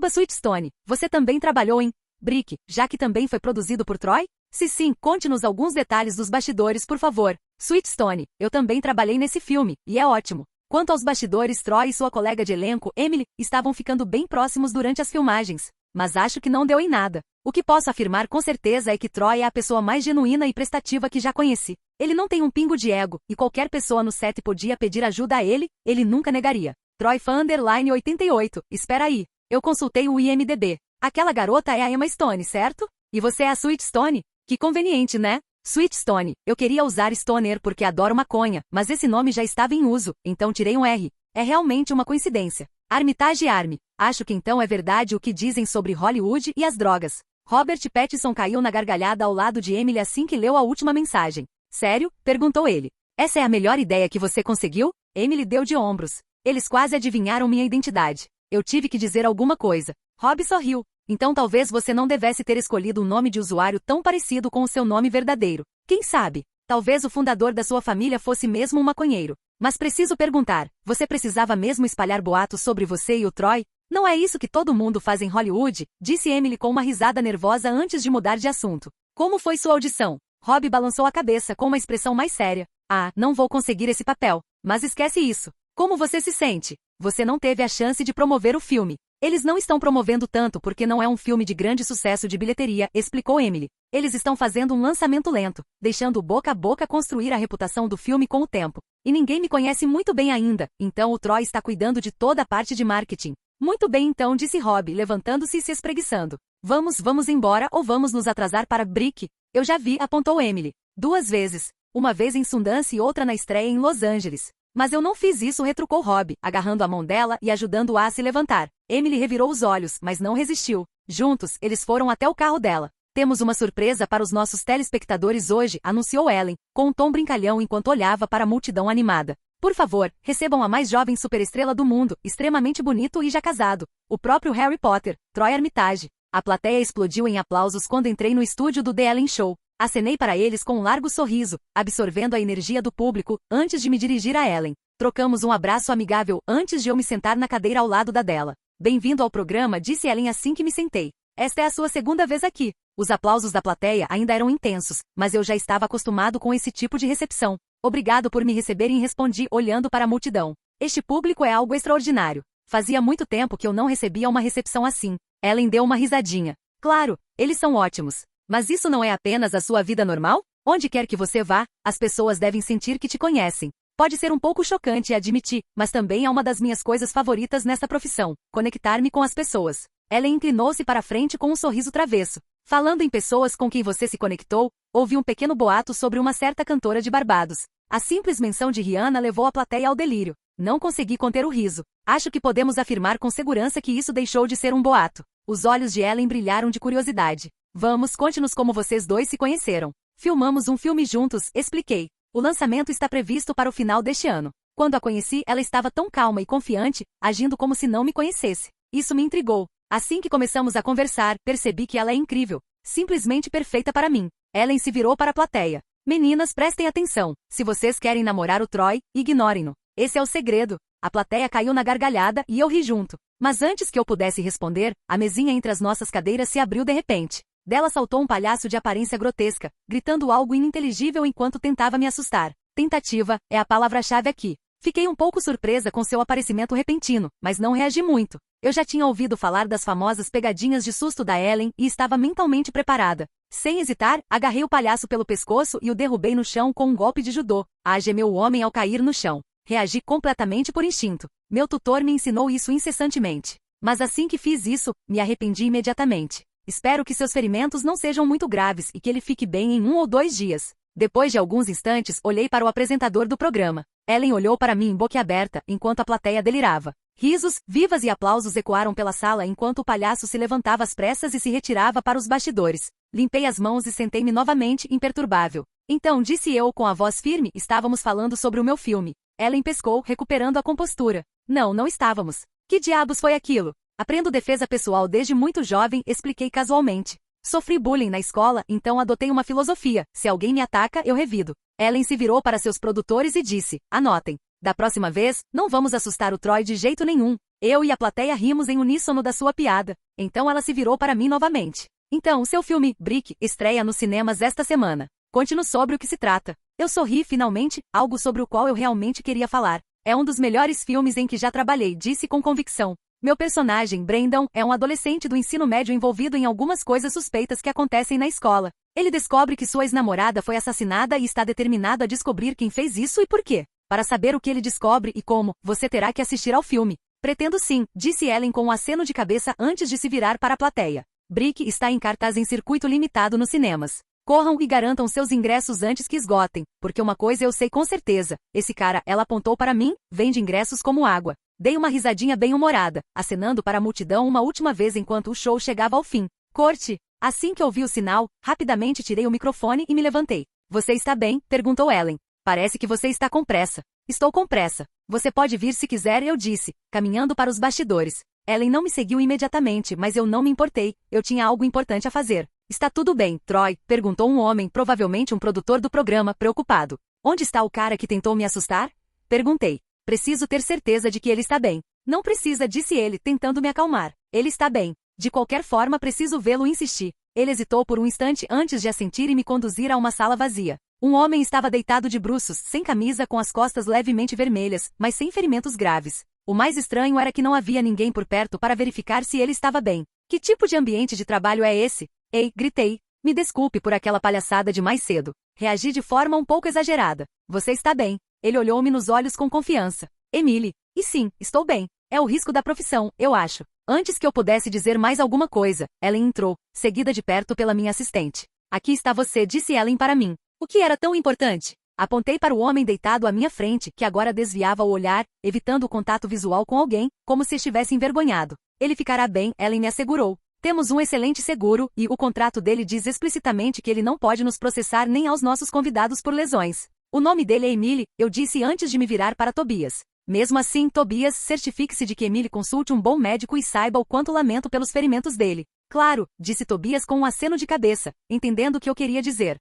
@Sweetstone. Você também trabalhou em Brick, já que também foi produzido por Troy? Se sim, conte-nos alguns detalhes dos bastidores, por favor. Sweetstone. Eu também trabalhei nesse filme, e é ótimo. Quanto aos bastidores, Troy e sua colega de elenco, Emily, estavam ficando bem próximos durante as filmagens. Mas acho que não deu em nada. O que posso afirmar com certeza é que Troy é a pessoa mais genuína e prestativa que já conheci. Ele não tem um pingo de ego, e qualquer pessoa no set podia pedir ajuda a ele nunca negaria. Troy Fan _ 88, espera aí. Eu consultei o IMDb. Aquela garota é a Emma Stone, certo? E você é a Sweetstone? Que conveniente, né? Sweetstone. Eu queria usar Stoner porque adoro maconha, mas esse nome já estava em uso, então tirei um R. É realmente uma coincidência. Armitage Army. Acho que então é verdade o que dizem sobre Hollywood e as drogas. Robert Pattinson caiu na gargalhada ao lado de Emily assim que leu a última mensagem. Sério? Perguntou ele. Essa é a melhor ideia que você conseguiu? Emily deu de ombros. Eles quase adivinharam minha identidade. Eu tive que dizer alguma coisa. Rob sorriu. Então talvez você não devesse ter escolhido um nome de usuário tão parecido com o seu nome verdadeiro. Quem sabe? Talvez o fundador da sua família fosse mesmo um maconheiro. Mas preciso perguntar, você precisava mesmo espalhar boatos sobre você e o Troy? Não é isso que todo mundo faz em Hollywood? Disse Emily com uma risada nervosa antes de mudar de assunto. Como foi sua audição? Rob balançou a cabeça com uma expressão mais séria. Ah, não vou conseguir esse papel. Mas esquece isso. Como você se sente? Você não teve a chance de promover o filme. Eles não estão promovendo tanto porque não é um filme de grande sucesso de bilheteria, explicou Emily. Eles estão fazendo um lançamento lento, deixando o boca a boca construir a reputação do filme com o tempo. E ninguém me conhece muito bem ainda, então o Troy está cuidando de toda a parte de marketing. Muito bem então, disse Rob, levantando-se e se espreguiçando. Vamos embora ou vamos nos atrasar para Brick? Eu já vi, apontou Emily. 2 vezes. Uma vez em Sundance e outra na estreia em Los Angeles. Mas eu não fiz isso, retrucou Rob, agarrando a mão dela e ajudando-a a se levantar. Emily revirou os olhos, mas não resistiu. Juntos, eles foram até o carro dela. Temos uma surpresa para os nossos telespectadores hoje, anunciou Ellen, com um tom brincalhão enquanto olhava para a multidão animada. Por favor, recebam a mais jovem superestrela do mundo, extremamente bonito e já casado. O próprio Harry Potter, Troy Armitage. A plateia explodiu em aplausos quando entrei no estúdio do The Ellen Show. Acenei para eles com um largo sorriso, absorvendo a energia do público, antes de me dirigir a Ellen. Trocamos um abraço amigável antes de eu me sentar na cadeira ao lado da dela. Bem-vindo ao programa, disse Ellen assim que me sentei. Esta é a sua segunda vez aqui. Os aplausos da plateia ainda eram intensos, mas eu já estava acostumado com esse tipo de recepção. Obrigado por me receberem, respondi, olhando para a multidão. Este público é algo extraordinário. Fazia muito tempo que eu não recebia uma recepção assim. Ellen deu uma risadinha. Claro, eles são ótimos. Mas isso não é apenas a sua vida normal? Onde quer que você vá, as pessoas devem sentir que te conhecem. Pode ser um pouco chocante admitir, mas também é uma das minhas coisas favoritas nessa profissão, conectar-me com as pessoas. Ellen inclinou-se para a frente com um sorriso travesso. Falando em pessoas com quem você se conectou, houve um pequeno boato sobre uma certa cantora de Barbados. A simples menção de Rihanna levou a plateia ao delírio. Não consegui conter o riso. Acho que podemos afirmar com segurança que isso deixou de ser um boato. Os olhos de Ellen brilharam de curiosidade. Vamos, conte-nos como vocês dois se conheceram. Filmamos um filme juntos, expliquei. O lançamento está previsto para o final deste ano. Quando a conheci, ela estava tão calma e confiante, agindo como se não me conhecesse. Isso me intrigou. Assim que começamos a conversar, percebi que ela é incrível. Simplesmente perfeita para mim. Ellen se virou para a plateia. Meninas, prestem atenção. Se vocês querem namorar o Troy, ignorem-no. Esse é o segredo. A plateia caiu na gargalhada e eu ri junto. Mas antes que eu pudesse responder, a mesinha entre as nossas cadeiras se abriu de repente. Dela saltou um palhaço de aparência grotesca, gritando algo ininteligível enquanto tentava me assustar. Tentativa é a palavra-chave aqui. Fiquei um pouco surpresa com seu aparecimento repentino, mas não reagi muito. Eu já tinha ouvido falar das famosas pegadinhas de susto da Ellen e estava mentalmente preparada. Sem hesitar, agarrei o palhaço pelo pescoço e o derrubei no chão com um golpe de judô. Ah, gemeu o homem ao cair no chão. Reagi completamente por instinto. Meu tutor me ensinou isso incessantemente. Mas assim que fiz isso, me arrependi imediatamente. Espero que seus ferimentos não sejam muito graves e que ele fique bem em 1 ou 2 dias. Depois de alguns instantes, olhei para o apresentador do programa. Ellen olhou para mim boquiaberta, enquanto a plateia delirava. Risos, vivas e aplausos ecoaram pela sala enquanto o palhaço se levantava às pressas e se retirava para os bastidores. Limpei as mãos e sentei-me novamente, imperturbável. Então, disse eu com a voz firme, estávamos falando sobre o meu filme. Ellen pescou, recuperando a compostura. Não estávamos. Que diabos foi aquilo? Aprendo defesa pessoal desde muito jovem, expliquei casualmente. Sofri bullying na escola, então adotei uma filosofia. Se alguém me ataca, eu revido. Ellen se virou para seus produtores e disse, anotem. Da próxima vez, não vamos assustar o Troy de jeito nenhum. Eu e a plateia rimos em uníssono da sua piada. Então ela se virou para mim novamente. Então, seu filme, Brick, estreia nos cinemas esta semana. Conte-nos sobre o que se trata. Eu sorri finalmente, algo sobre o qual eu realmente queria falar. É um dos melhores filmes em que já trabalhei, disse com convicção. Meu personagem, Brandon, é um adolescente do ensino médio envolvido em algumas coisas suspeitas que acontecem na escola. Ele descobre que sua ex-namorada foi assassinada e está determinado a descobrir quem fez isso e por quê. Para saber o que ele descobre e como, você terá que assistir ao filme. Pretendo sim, disse Ellen com um aceno de cabeça antes de se virar para a plateia. Brick está em cartaz em circuito limitado nos cinemas. Corram e garantam seus ingressos antes que esgotem, porque uma coisa eu sei com certeza, esse cara, ela apontou para mim, vende ingressos como água. Dei uma risadinha bem-humorada, acenando para a multidão uma última vez enquanto o show chegava ao fim. Corte! Assim que ouvi o sinal, rapidamente tirei o microfone e me levantei. Você está bem? Perguntou Ellen. Parece que você está com pressa. Estou com pressa. Você pode vir se quiser, eu disse, caminhando para os bastidores. Ellen não me seguiu imediatamente, mas eu não me importei, eu tinha algo importante a fazer. Está tudo bem, Troy? Perguntou um homem, provavelmente um produtor do programa, preocupado. Onde está o cara que tentou me assustar? Perguntei. Preciso ter certeza de que ele está bem. Não precisa, disse ele, tentando me acalmar. Ele está bem. De qualquer forma, preciso vê-lo, insisti. Ele hesitou por um instante antes de assentir e me conduzir a uma sala vazia. Um homem estava deitado de bruços, sem camisa, com as costas levemente vermelhas, mas sem ferimentos graves. O mais estranho era que não havia ninguém por perto para verificar se ele estava bem. Que tipo de ambiente de trabalho é esse? Ei, gritei. Me desculpe por aquela palhaçada de mais cedo. Reagi de forma um pouco exagerada. Você está bem. Ele olhou-me nos olhos com confiança. Emily. E sim, estou bem. É o risco da profissão, eu acho. Antes que eu pudesse dizer mais alguma coisa, Ellen entrou, seguida de perto pela minha assistente. Aqui está você, disse Ellen para mim. O que era tão importante? Apontei para o homem deitado à minha frente, que agora desviava o olhar, evitando o contato visual com alguém, como se estivesse envergonhado. Ele ficará bem, Ellen me assegurou. Temos um excelente seguro, e o contrato dele diz explicitamente que ele não pode nos processar nem aos nossos convidados por lesões. O nome dele é Emily, eu disse antes de me virar para Tobias. Mesmo assim, Tobias, certifique-se de que Emily consulte um bom médico e saiba o quanto lamento pelos ferimentos dele. Claro, disse Tobias com um aceno de cabeça, entendendo o que eu queria dizer.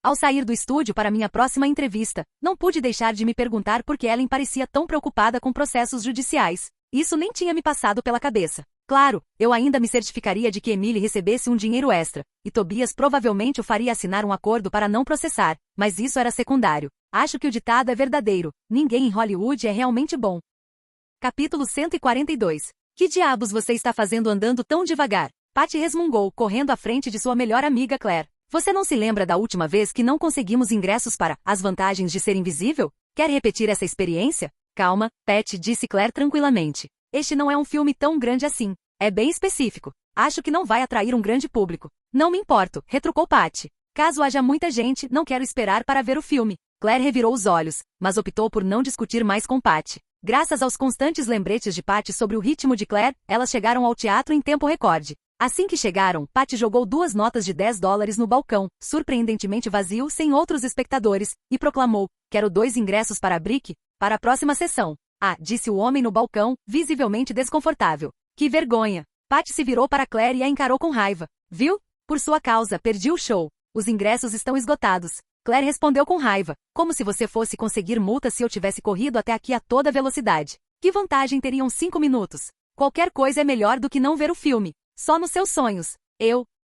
Ao sair do estúdio para minha próxima entrevista, não pude deixar de me perguntar por que Ellen parecia tão preocupada com processos judiciais. Isso nem tinha me passado pela cabeça. Claro, eu ainda me certificaria de que Emily recebesse um dinheiro extra, e Tobias provavelmente o faria assinar um acordo para não processar, mas isso era secundário. Acho que o ditado é verdadeiro, ninguém em Hollywood é realmente bom. Capítulo 142. Que diabos você está fazendo andando tão devagar? Patty resmungou, correndo à frente de sua melhor amiga Claire. Você não se lembra da última vez que não conseguimos ingressos para As Vantagens de Ser Invisível? Quer repetir essa experiência? Calma, Pat, disse Claire tranquilamente. Este não é um filme tão grande assim. É bem específico. Acho que não vai atrair um grande público. Não me importo, retrucou Patty. Caso haja muita gente, não quero esperar para ver o filme. Claire revirou os olhos, mas optou por não discutir mais com Patty. Graças aos constantes lembretes de Patty sobre o ritmo de Claire, elas chegaram ao teatro em tempo recorde. Assim que chegaram, Patty jogou 2 notas de $10 no balcão, surpreendentemente vazio, sem outros espectadores, e proclamou: quero 2 ingressos para Brick, para a próxima sessão. Ah, disse o homem no balcão, visivelmente desconfortável. Que vergonha! Patty se virou para Claire e a encarou com raiva. Viu? Por sua causa, perdi o show. Os ingressos estão esgotados. Claire respondeu com raiva, como se você fosse conseguir multa se eu tivesse corrido até aqui a toda velocidade. Que vantagem teriam 5 minutos? Qualquer coisa é melhor do que não ver o filme. Só nos seus sonhos.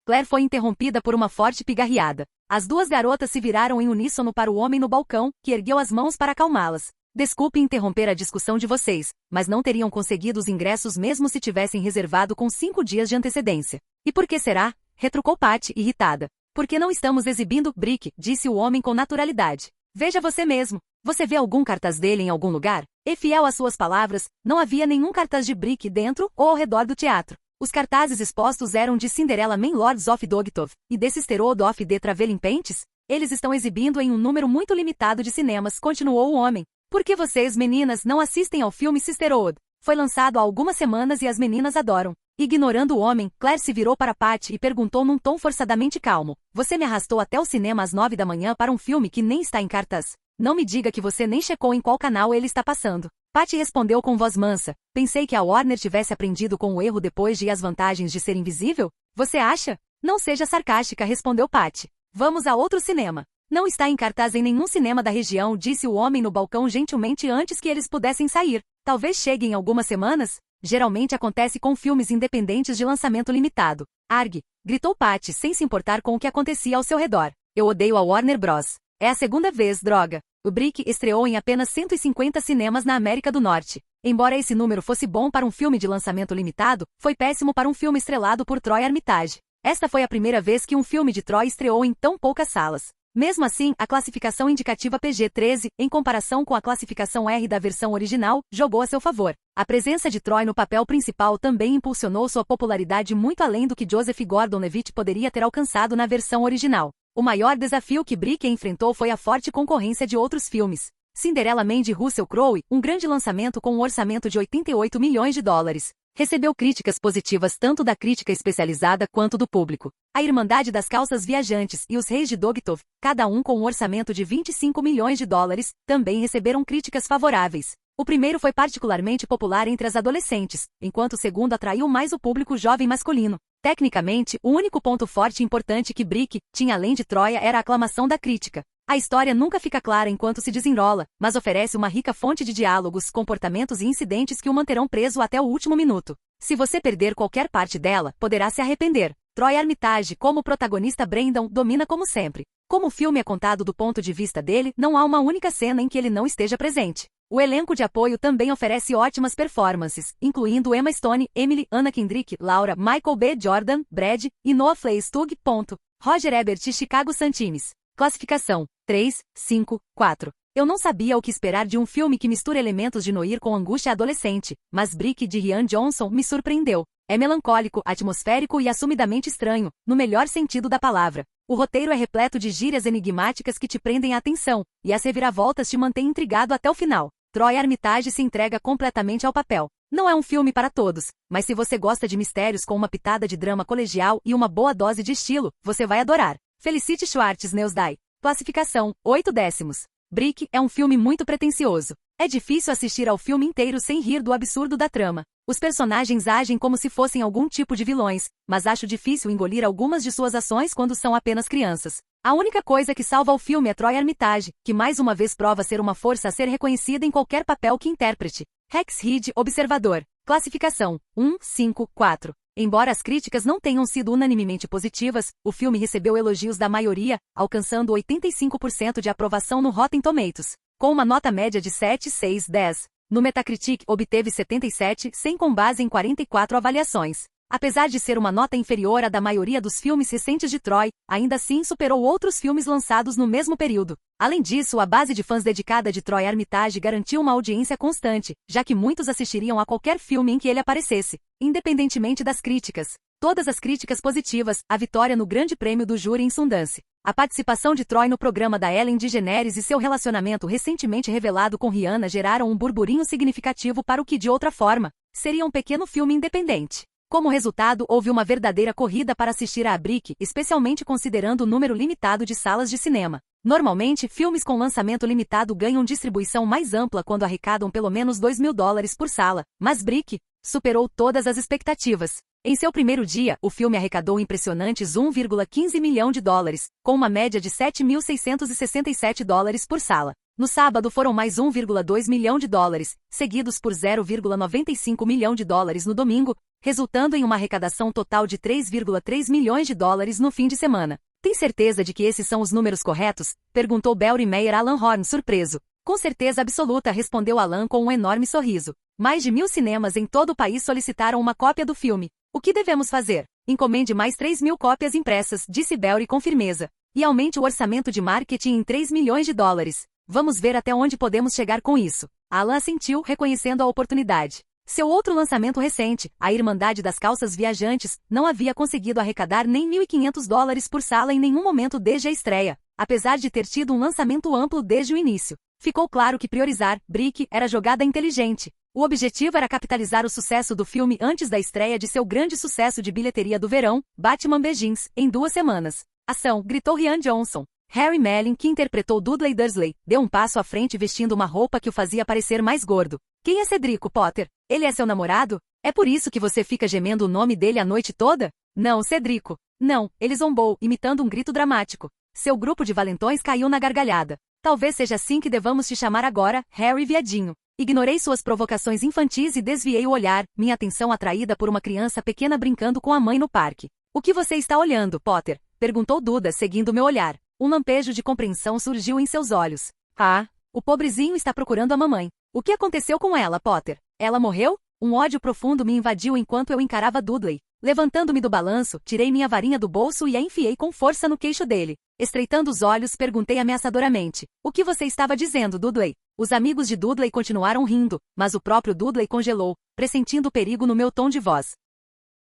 Claire foi interrompida por uma forte pigarreada. As 2 garotas se viraram em uníssono para o homem no balcão, que ergueu as mãos para acalmá-las. Desculpe interromper a discussão de vocês, mas não teriam conseguido os ingressos mesmo se tivessem reservado com 5 dias de antecedência. E por que será? Retrucou Patty, irritada. Porque não estamos exibindo Brick, disse o homem com naturalidade. Veja você mesmo. Você vê algum cartaz dele em algum lugar? E fiel às suas palavras, não havia nenhum cartaz de Brick dentro ou ao redor do teatro. Os cartazes expostos eram de Cinderella Man Lords of Dogtooth e The Sisterhood of the Traveling Pants. Eles estão exibindo em um número muito limitado de cinemas, continuou o homem. Por que vocês, meninas, não assistem ao filme Sisterhood? Foi lançado há algumas semanas e as meninas adoram. Ignorando o homem, Claire se virou para Patty e perguntou num tom forçadamente calmo. Você me arrastou até o cinema às 9 da manhã para um filme que nem está em cartaz. Não me diga que você nem checou em qual canal ele está passando. Patty respondeu com voz mansa. Pensei que a Warner tivesse aprendido com o erro depois de as vantagens de ser invisível? Você acha? Não seja sarcástica, respondeu Patty. Vamos a outro cinema. Não está em cartaz em nenhum cinema da região, disse o homem no balcão gentilmente antes que eles pudessem sair. Talvez chegue em algumas semanas? Geralmente acontece com filmes independentes de lançamento limitado. Arg! Gritou Patty sem se importar com o que acontecia ao seu redor. Eu odeio a Warner Bros. É a segunda vez, droga. O Brick estreou em apenas 150 cinemas na América do Norte. Embora esse número fosse bom para um filme de lançamento limitado, foi péssimo para um filme estrelado por Troy Armitage. Esta foi a primeira vez que um filme de Troy estreou em tão poucas salas. Mesmo assim, a classificação indicativa PG-13, em comparação com a classificação R da versão original, jogou a seu favor. A presença de Troy no papel principal também impulsionou sua popularidade muito além do que Joseph Gordon-Levitt poderia ter alcançado na versão original. O maior desafio que Brick enfrentou foi a forte concorrência de outros filmes. Cinderella Man de Russell Crowe, um grande lançamento com um orçamento de 88 milhões de dólares. Recebeu críticas positivas tanto da crítica especializada quanto do público. A Irmandade das Calças Viajantes e Os Reis de Dogtooth, cada um com um orçamento de 25 milhões de dólares, também receberam críticas favoráveis. O primeiro foi particularmente popular entre as adolescentes, enquanto o segundo atraiu mais o público jovem masculino. Tecnicamente, o único ponto forte e importante que Brick tinha além de Troia era a aclamação da crítica. A história nunca fica clara enquanto se desenrola, mas oferece uma rica fonte de diálogos, comportamentos e incidentes que o manterão preso até o último minuto. Se você perder qualquer parte dela, poderá se arrepender. Troy Armitage, como protagonista Brandon, domina como sempre. Como o filme é contado do ponto de vista dele, não há uma única cena em que ele não esteja presente. O elenco de apoio também oferece ótimas performances, incluindo Emma Stone, Emily, Anna Kendrick, Laura, Michael B. Jordan, Brad e Noah Fleischstug. Roger Ebert e Chicago Sun-Times. Classificação: 3, 5, 4. Eu não sabia o que esperar de um filme que mistura elementos de noir com angústia adolescente, mas Brick de Rian Johnson me surpreendeu. É melancólico, atmosférico e assumidamente estranho, no melhor sentido da palavra. O roteiro é repleto de gírias enigmáticas que te prendem a atenção, e as reviravoltas te mantêm intrigado até o final. Troy Armitage se entrega completamente ao papel. Não é um filme para todos, mas se você gosta de mistérios com uma pitada de drama colegial e uma boa dose de estilo, você vai adorar. Felicity Schwartz Neusdai. Classificação: 8 décimos. Brick é um filme muito pretensioso. É difícil assistir ao filme inteiro sem rir do absurdo da trama. Os personagens agem como se fossem algum tipo de vilões, mas acho difícil engolir algumas de suas ações quando são apenas crianças. A única coisa que salva o filme é Troy Armitage, que mais uma vez prova ser uma força a ser reconhecida em qualquer papel que interprete. Rex Reed, Observador. Classificação: 1, 5, 4. Embora as críticas não tenham sido unanimemente positivas, o filme recebeu elogios da maioria, alcançando 85% de aprovação no Rotten Tomatoes. Com uma nota média de 7, 6, 10. No Metacritic, obteve 77, com base em 44 avaliações. Apesar de ser uma nota inferior à da maioria dos filmes recentes de Troy, ainda assim superou outros filmes lançados no mesmo período. Além disso, a base de fãs dedicada de Troy Armitage garantiu uma audiência constante, já que muitos assistiriam a qualquer filme em que ele aparecesse, independentemente das críticas. Todas as críticas positivas, a vitória no Grande Prêmio do Júri em Sundance. A participação de Troy no programa da Ellen DeGeneres e seu relacionamento recentemente revelado com Rihanna geraram um burburinho significativo para o que de outra forma seria um pequeno filme independente. Como resultado, houve uma verdadeira corrida para assistir a Brick, especialmente considerando o número limitado de salas de cinema. Normalmente, filmes com lançamento limitado ganham distribuição mais ampla quando arrecadam pelo menos $2.000 por sala, mas Brick superou todas as expectativas. Em seu primeiro dia, o filme arrecadou impressionantes $1,15 milhão, com uma média de $7.667 por sala. No sábado foram mais $1,2 milhão, seguidos por $0,95 milhão no domingo, resultando em uma arrecadação total de $3,3 milhões no fim de semana. Tem certeza de que esses são os números corretos? Perguntou Barry Meyer Alan Horn, surpreso. Com certeza absoluta, respondeu Alan com um enorme sorriso. Mais de 1.000 cinemas em todo o país solicitaram uma cópia do filme. O que devemos fazer? Encomende mais 3.000 cópias impressas, disse Barry com firmeza. E aumente o orçamento de marketing em $3 milhões. Vamos ver até onde podemos chegar com isso. Alan assentiu, reconhecendo a oportunidade. Seu outro lançamento recente, a Irmandade das Calças Viajantes, não havia conseguido arrecadar nem $1.500 por sala em nenhum momento desde a estreia, apesar de ter tido um lançamento amplo desde o início. Ficou claro que priorizar Brick era jogada inteligente. O objetivo era capitalizar o sucesso do filme antes da estreia de seu grande sucesso de bilheteria do verão, Batman Begins, em 2 semanas. Ação, gritou Rian Johnson. Harry Melling, que interpretou Dudley Dursley, deu um passo à frente vestindo uma roupa que o fazia parecer mais gordo. Quem é Cedrico Potter? Ele é seu namorado? É por isso que você fica gemendo o nome dele a noite toda? Não, Cedrico. Não, ele zombou, imitando um grito dramático. Seu grupo de valentões caiu na gargalhada. Talvez seja assim que devamos te chamar agora, Harry Viadinho. Ignorei suas provocações infantis e desviei o olhar, minha atenção atraída por uma criança pequena brincando com a mãe no parque. O que você está olhando, Potter? Perguntou Duda, seguindo meu olhar. Um lampejo de compreensão surgiu em seus olhos. Ah, o pobrezinho está procurando a mamãe. O que aconteceu com ela, Potter? Ela morreu? Um ódio profundo me invadiu enquanto eu encarava Dudley. Levantando-me do balanço, tirei minha varinha do bolso e a enfiei com força no queixo dele. Estreitando os olhos, perguntei ameaçadoramente. O que você estava dizendo, Dudley? Os amigos de Dudley continuaram rindo, mas o próprio Dudley congelou, pressentindo o perigo no meu tom de voz.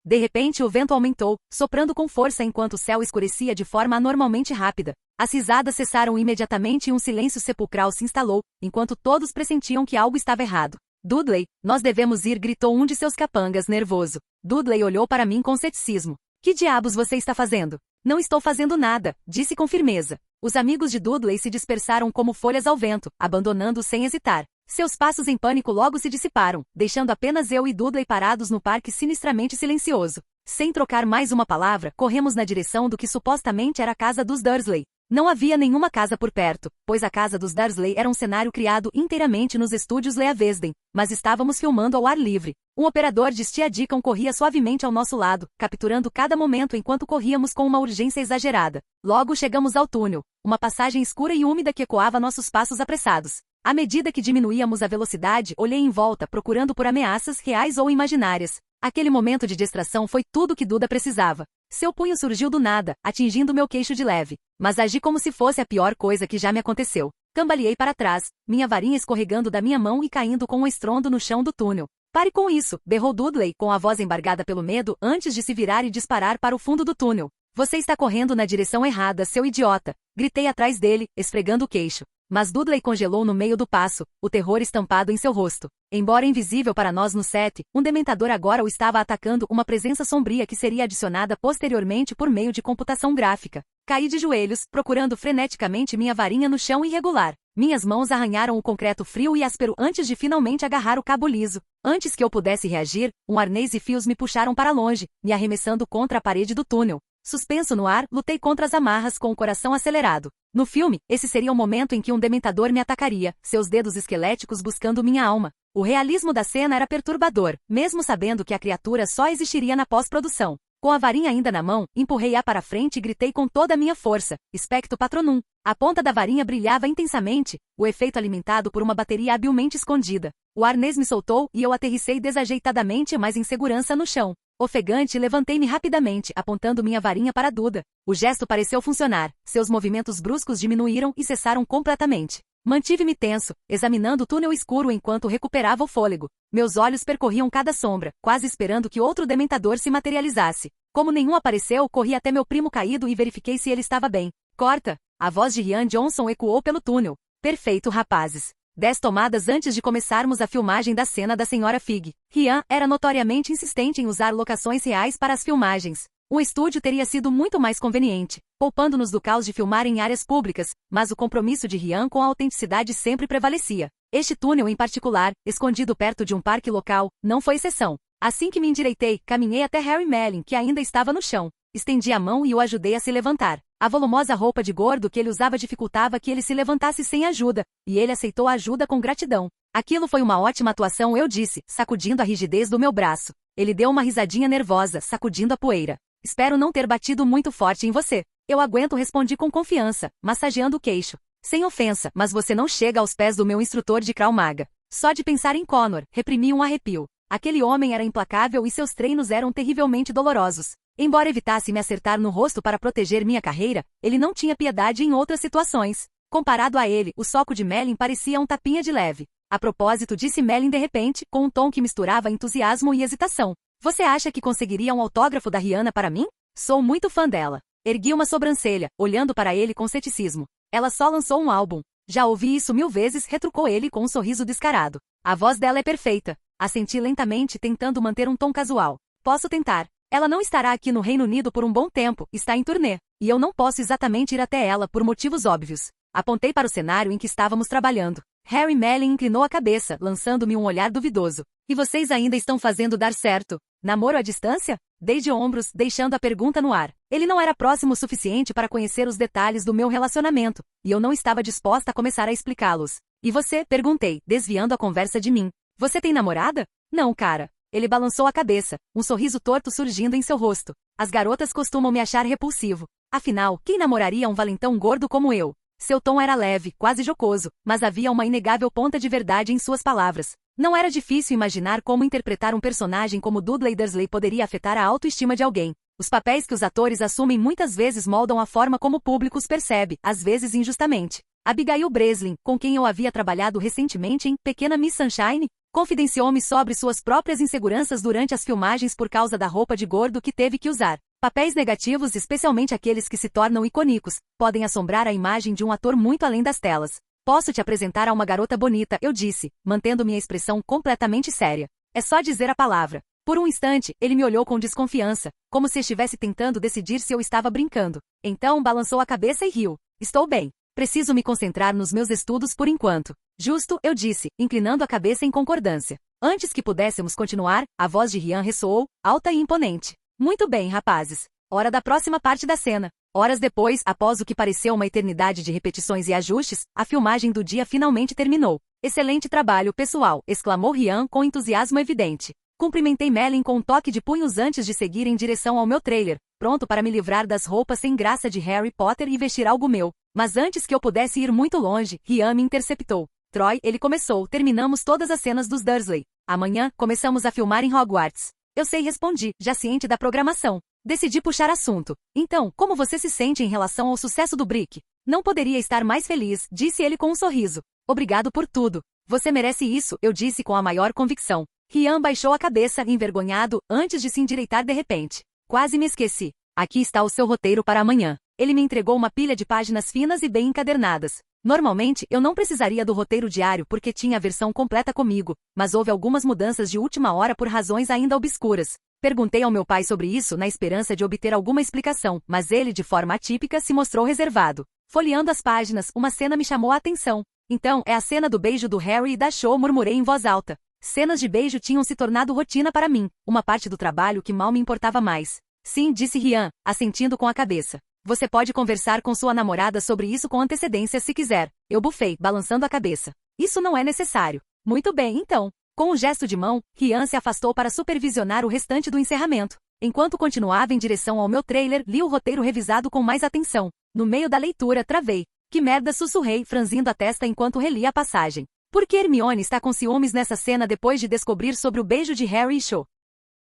De repente o vento aumentou, soprando com força enquanto o céu escurecia de forma anormalmente rápida. As risadas cessaram imediatamente e um silêncio sepulcral se instalou, enquanto todos pressentiam que algo estava errado. Dudley, nós devemos ir, gritou um de seus capangas, nervoso. Dudley olhou para mim com ceticismo. Que diabos você está fazendo? Não estou fazendo nada, disse com firmeza. Os amigos de Dudley se dispersaram como folhas ao vento, abandonando-o sem hesitar. Seus passos em pânico logo se dissiparam, deixando apenas eu e Dudley parados no parque sinistramente silencioso. Sem trocar mais uma palavra, corremos na direção do que supostamente era a casa dos Dursley. Não havia nenhuma casa por perto, pois a casa dos Dursley era um cenário criado inteiramente nos estúdios Lea Vesden, mas estávamos filmando ao ar livre. Um operador de Steadicam corria suavemente ao nosso lado, capturando cada momento enquanto corríamos com uma urgência exagerada. Logo chegamos ao túnel, uma passagem escura e úmida que ecoava nossos passos apressados. À medida que diminuíamos a velocidade, olhei em volta procurando por ameaças reais ou imaginárias. Aquele momento de distração foi tudo que Duda precisava. Seu punho surgiu do nada, atingindo meu queixo de leve. Mas agi como se fosse a pior coisa que já me aconteceu. Cambaleei para trás, minha varinha escorregando da minha mão e caindo com um estrondo no chão do túnel. Pare com isso, berrou Dudley com a voz embargada pelo medo antes de se virar e disparar para o fundo do túnel. Você está correndo na direção errada, seu idiota. Gritei atrás dele, esfregando o queixo. Mas Dudley congelou no meio do passo, o terror estampado em seu rosto. Embora invisível para nós no set, um dementador agora o estava atacando, uma presença sombria que seria adicionada posteriormente por meio de computação gráfica. Caí de joelhos, procurando freneticamente minha varinha no chão irregular. Minhas mãos arranharam o concreto frio e áspero antes de finalmente agarrar o cabo liso. Antes que eu pudesse reagir, um arnês e fios me puxaram para longe, me arremessando contra a parede do túnel. Suspenso no ar, lutei contra as amarras com o coração acelerado. No filme, esse seria o momento em que um dementador me atacaria, seus dedos esqueléticos buscando minha alma. O realismo da cena era perturbador, mesmo sabendo que a criatura só existiria na pós-produção. Com a varinha ainda na mão, empurrei-a para frente e gritei com toda a minha força, Expecto Patronum. A ponta da varinha brilhava intensamente, o efeito alimentado por uma bateria habilmente escondida. O arnês me soltou e eu aterrissei desajeitadamente, mas em segurança no chão. Ofegante, levantei-me rapidamente, apontando minha varinha para Duda. O gesto pareceu funcionar, seus movimentos bruscos diminuíram e cessaram completamente. Mantive-me tenso, examinando o túnel escuro enquanto recuperava o fôlego. Meus olhos percorriam cada sombra, quase esperando que outro dementador se materializasse. Como nenhum apareceu, corri até meu primo caído e verifiquei se ele estava bem. Corta! A voz de Rian Johnson ecoou pelo túnel. Perfeito, rapazes. 10 tomadas antes de começarmos a filmagem da cena da Sra. Fig. Rian era notoriamente insistente em usar locações reais para as filmagens. Um estúdio teria sido muito mais conveniente, poupando-nos do caos de filmar em áreas públicas, mas o compromisso de Rian com a autenticidade sempre prevalecia. Este túnel em particular, escondido perto de um parque local, não foi exceção. Assim que me endireitei, caminhei até Harry Melling, que ainda estava no chão. Estendi a mão e o ajudei a se levantar. A volumosa roupa de gordo que ele usava dificultava que ele se levantasse sem ajuda, e ele aceitou a ajuda com gratidão. Aquilo foi uma ótima atuação, eu disse, sacudindo a rigidez do meu braço. Ele deu uma risadinha nervosa, sacudindo a poeira. Espero não ter batido muito forte em você. Eu aguento, respondi com confiança, massageando o queixo. Sem ofensa, mas você não chega aos pés do meu instrutor de Krav Maga. Só de pensar em Connor, reprimi um arrepio. Aquele homem era implacável e seus treinos eram terrivelmente dolorosos. Embora evitasse me acertar no rosto para proteger minha carreira, ele não tinha piedade em outras situações. Comparado a ele, o soco de Melling parecia um tapinha de leve. A propósito, disse Melanie de repente, com um tom que misturava entusiasmo e hesitação. Você acha que conseguiria um autógrafo da Rihanna para mim? Sou muito fã dela. Ergui uma sobrancelha, olhando para ele com ceticismo. Ela só lançou um álbum. Já ouvi isso 1000 vezes, retrucou ele com um sorriso descarado. A voz dela é perfeita. Assenti lentamente, tentando manter um tom casual. Posso tentar. Ela não estará aqui no Reino Unido por um bom tempo, está em turnê. E eu não posso exatamente ir até ela por motivos óbvios. Apontei para o cenário em que estávamos trabalhando. Harry Melling inclinou a cabeça, lançando-me um olhar duvidoso. E vocês ainda estão fazendo dar certo? Namoro à distância? Dei de ombros, deixando a pergunta no ar. Ele não era próximo o suficiente para conhecer os detalhes do meu relacionamento, e eu não estava disposta a começar a explicá-los. E você? Perguntei, desviando a conversa de mim. Você tem namorada? Não, cara. Ele balançou a cabeça, um sorriso torto surgindo em seu rosto. As garotas costumam me achar repulsivo. Afinal, quem namoraria um valentão gordo como eu? Seu tom era leve, quase jocoso, mas havia uma inegável ponta de verdade em suas palavras. Não era difícil imaginar como interpretar um personagem como Dudley Dursley poderia afetar a autoestima de alguém. Os papéis que os atores assumem muitas vezes moldam a forma como o público os percebe, às vezes injustamente. Abigail Breslin, com quem eu havia trabalhado recentemente em Pequena Miss Sunshine, confidenciou-me sobre suas próprias inseguranças durante as filmagens por causa da roupa de gordo que teve que usar. Papéis negativos, especialmente aqueles que se tornam icônicos, podem assombrar a imagem de um ator muito além das telas. Posso te apresentar a uma garota bonita, eu disse, mantendo minha expressão completamente séria. É só dizer a palavra. Por um instante, ele me olhou com desconfiança, como se estivesse tentando decidir se eu estava brincando. Então balançou a cabeça e riu. Estou bem. Preciso me concentrar nos meus estudos por enquanto. Justo, eu disse, inclinando a cabeça em concordância. Antes que pudéssemos continuar, a voz de Rian ressoou, alta e imponente. Muito bem, rapazes. Hora da próxima parte da cena. Horas depois, após o que pareceu uma eternidade de repetições e ajustes, a filmagem do dia finalmente terminou. Excelente trabalho, pessoal, exclamou Rian com entusiasmo evidente. Cumprimentei Melanie com um toque de punhos antes de seguir em direção ao meu trailer, pronto para me livrar das roupas sem graça de Harry Potter e vestir algo meu. Mas antes que eu pudesse ir muito longe, Rian me interceptou. Troy, ele começou, terminamos todas as cenas dos Dursley. Amanhã, começamos a filmar em Hogwarts. Eu sei, respondi, já ciente da programação. Decidi puxar assunto. Então, como você se sente em relação ao sucesso do Brick? Não poderia estar mais feliz, disse ele com um sorriso. Obrigado por tudo. Você merece isso, eu disse com a maior convicção. Rian baixou a cabeça, envergonhado, antes de se endireitar de repente. Quase me esqueci. Aqui está o seu roteiro para amanhã. Ele me entregou uma pilha de páginas finas e bem encadernadas. Normalmente, eu não precisaria do roteiro diário porque tinha a versão completa comigo, mas houve algumas mudanças de última hora por razões ainda obscuras. Perguntei ao meu pai sobre isso na esperança de obter alguma explicação, mas ele, de forma atípica, se mostrou reservado. Folheando as páginas, uma cena me chamou a atenção. Então, é a cena do beijo do Harry e da Cho, murmurei em voz alta. Cenas de beijo tinham se tornado rotina para mim, uma parte do trabalho que mal me importava mais. Sim, disse Rian, assentindo com a cabeça. Você pode conversar com sua namorada sobre isso com antecedência se quiser. Eu bufei, balançando a cabeça. Isso não é necessário. Muito bem, então. Com um gesto de mão, Rian se afastou para supervisionar o restante do encerramento. Enquanto continuava em direção ao meu trailer, li o roteiro revisado com mais atenção. No meio da leitura, travei. Que merda, sussurrei, franzindo a testa enquanto relia a passagem. Por que Hermione está com ciúmes nessa cena depois de descobrir sobre o beijo de Harry e Cho?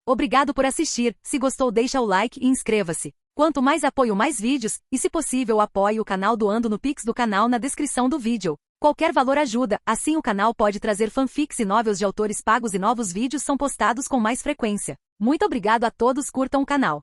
Obrigado por assistir. Se gostou, deixa o like e inscreva-se. Quanto mais apoio, mais vídeos, e se possível apoie o canal doando no Pix do canal na descrição do vídeo. Qualquer valor ajuda, assim o canal pode trazer fanfics e novels de autores pagos e novos vídeos são postados com mais frequência. Muito obrigado a todos, curtam o canal.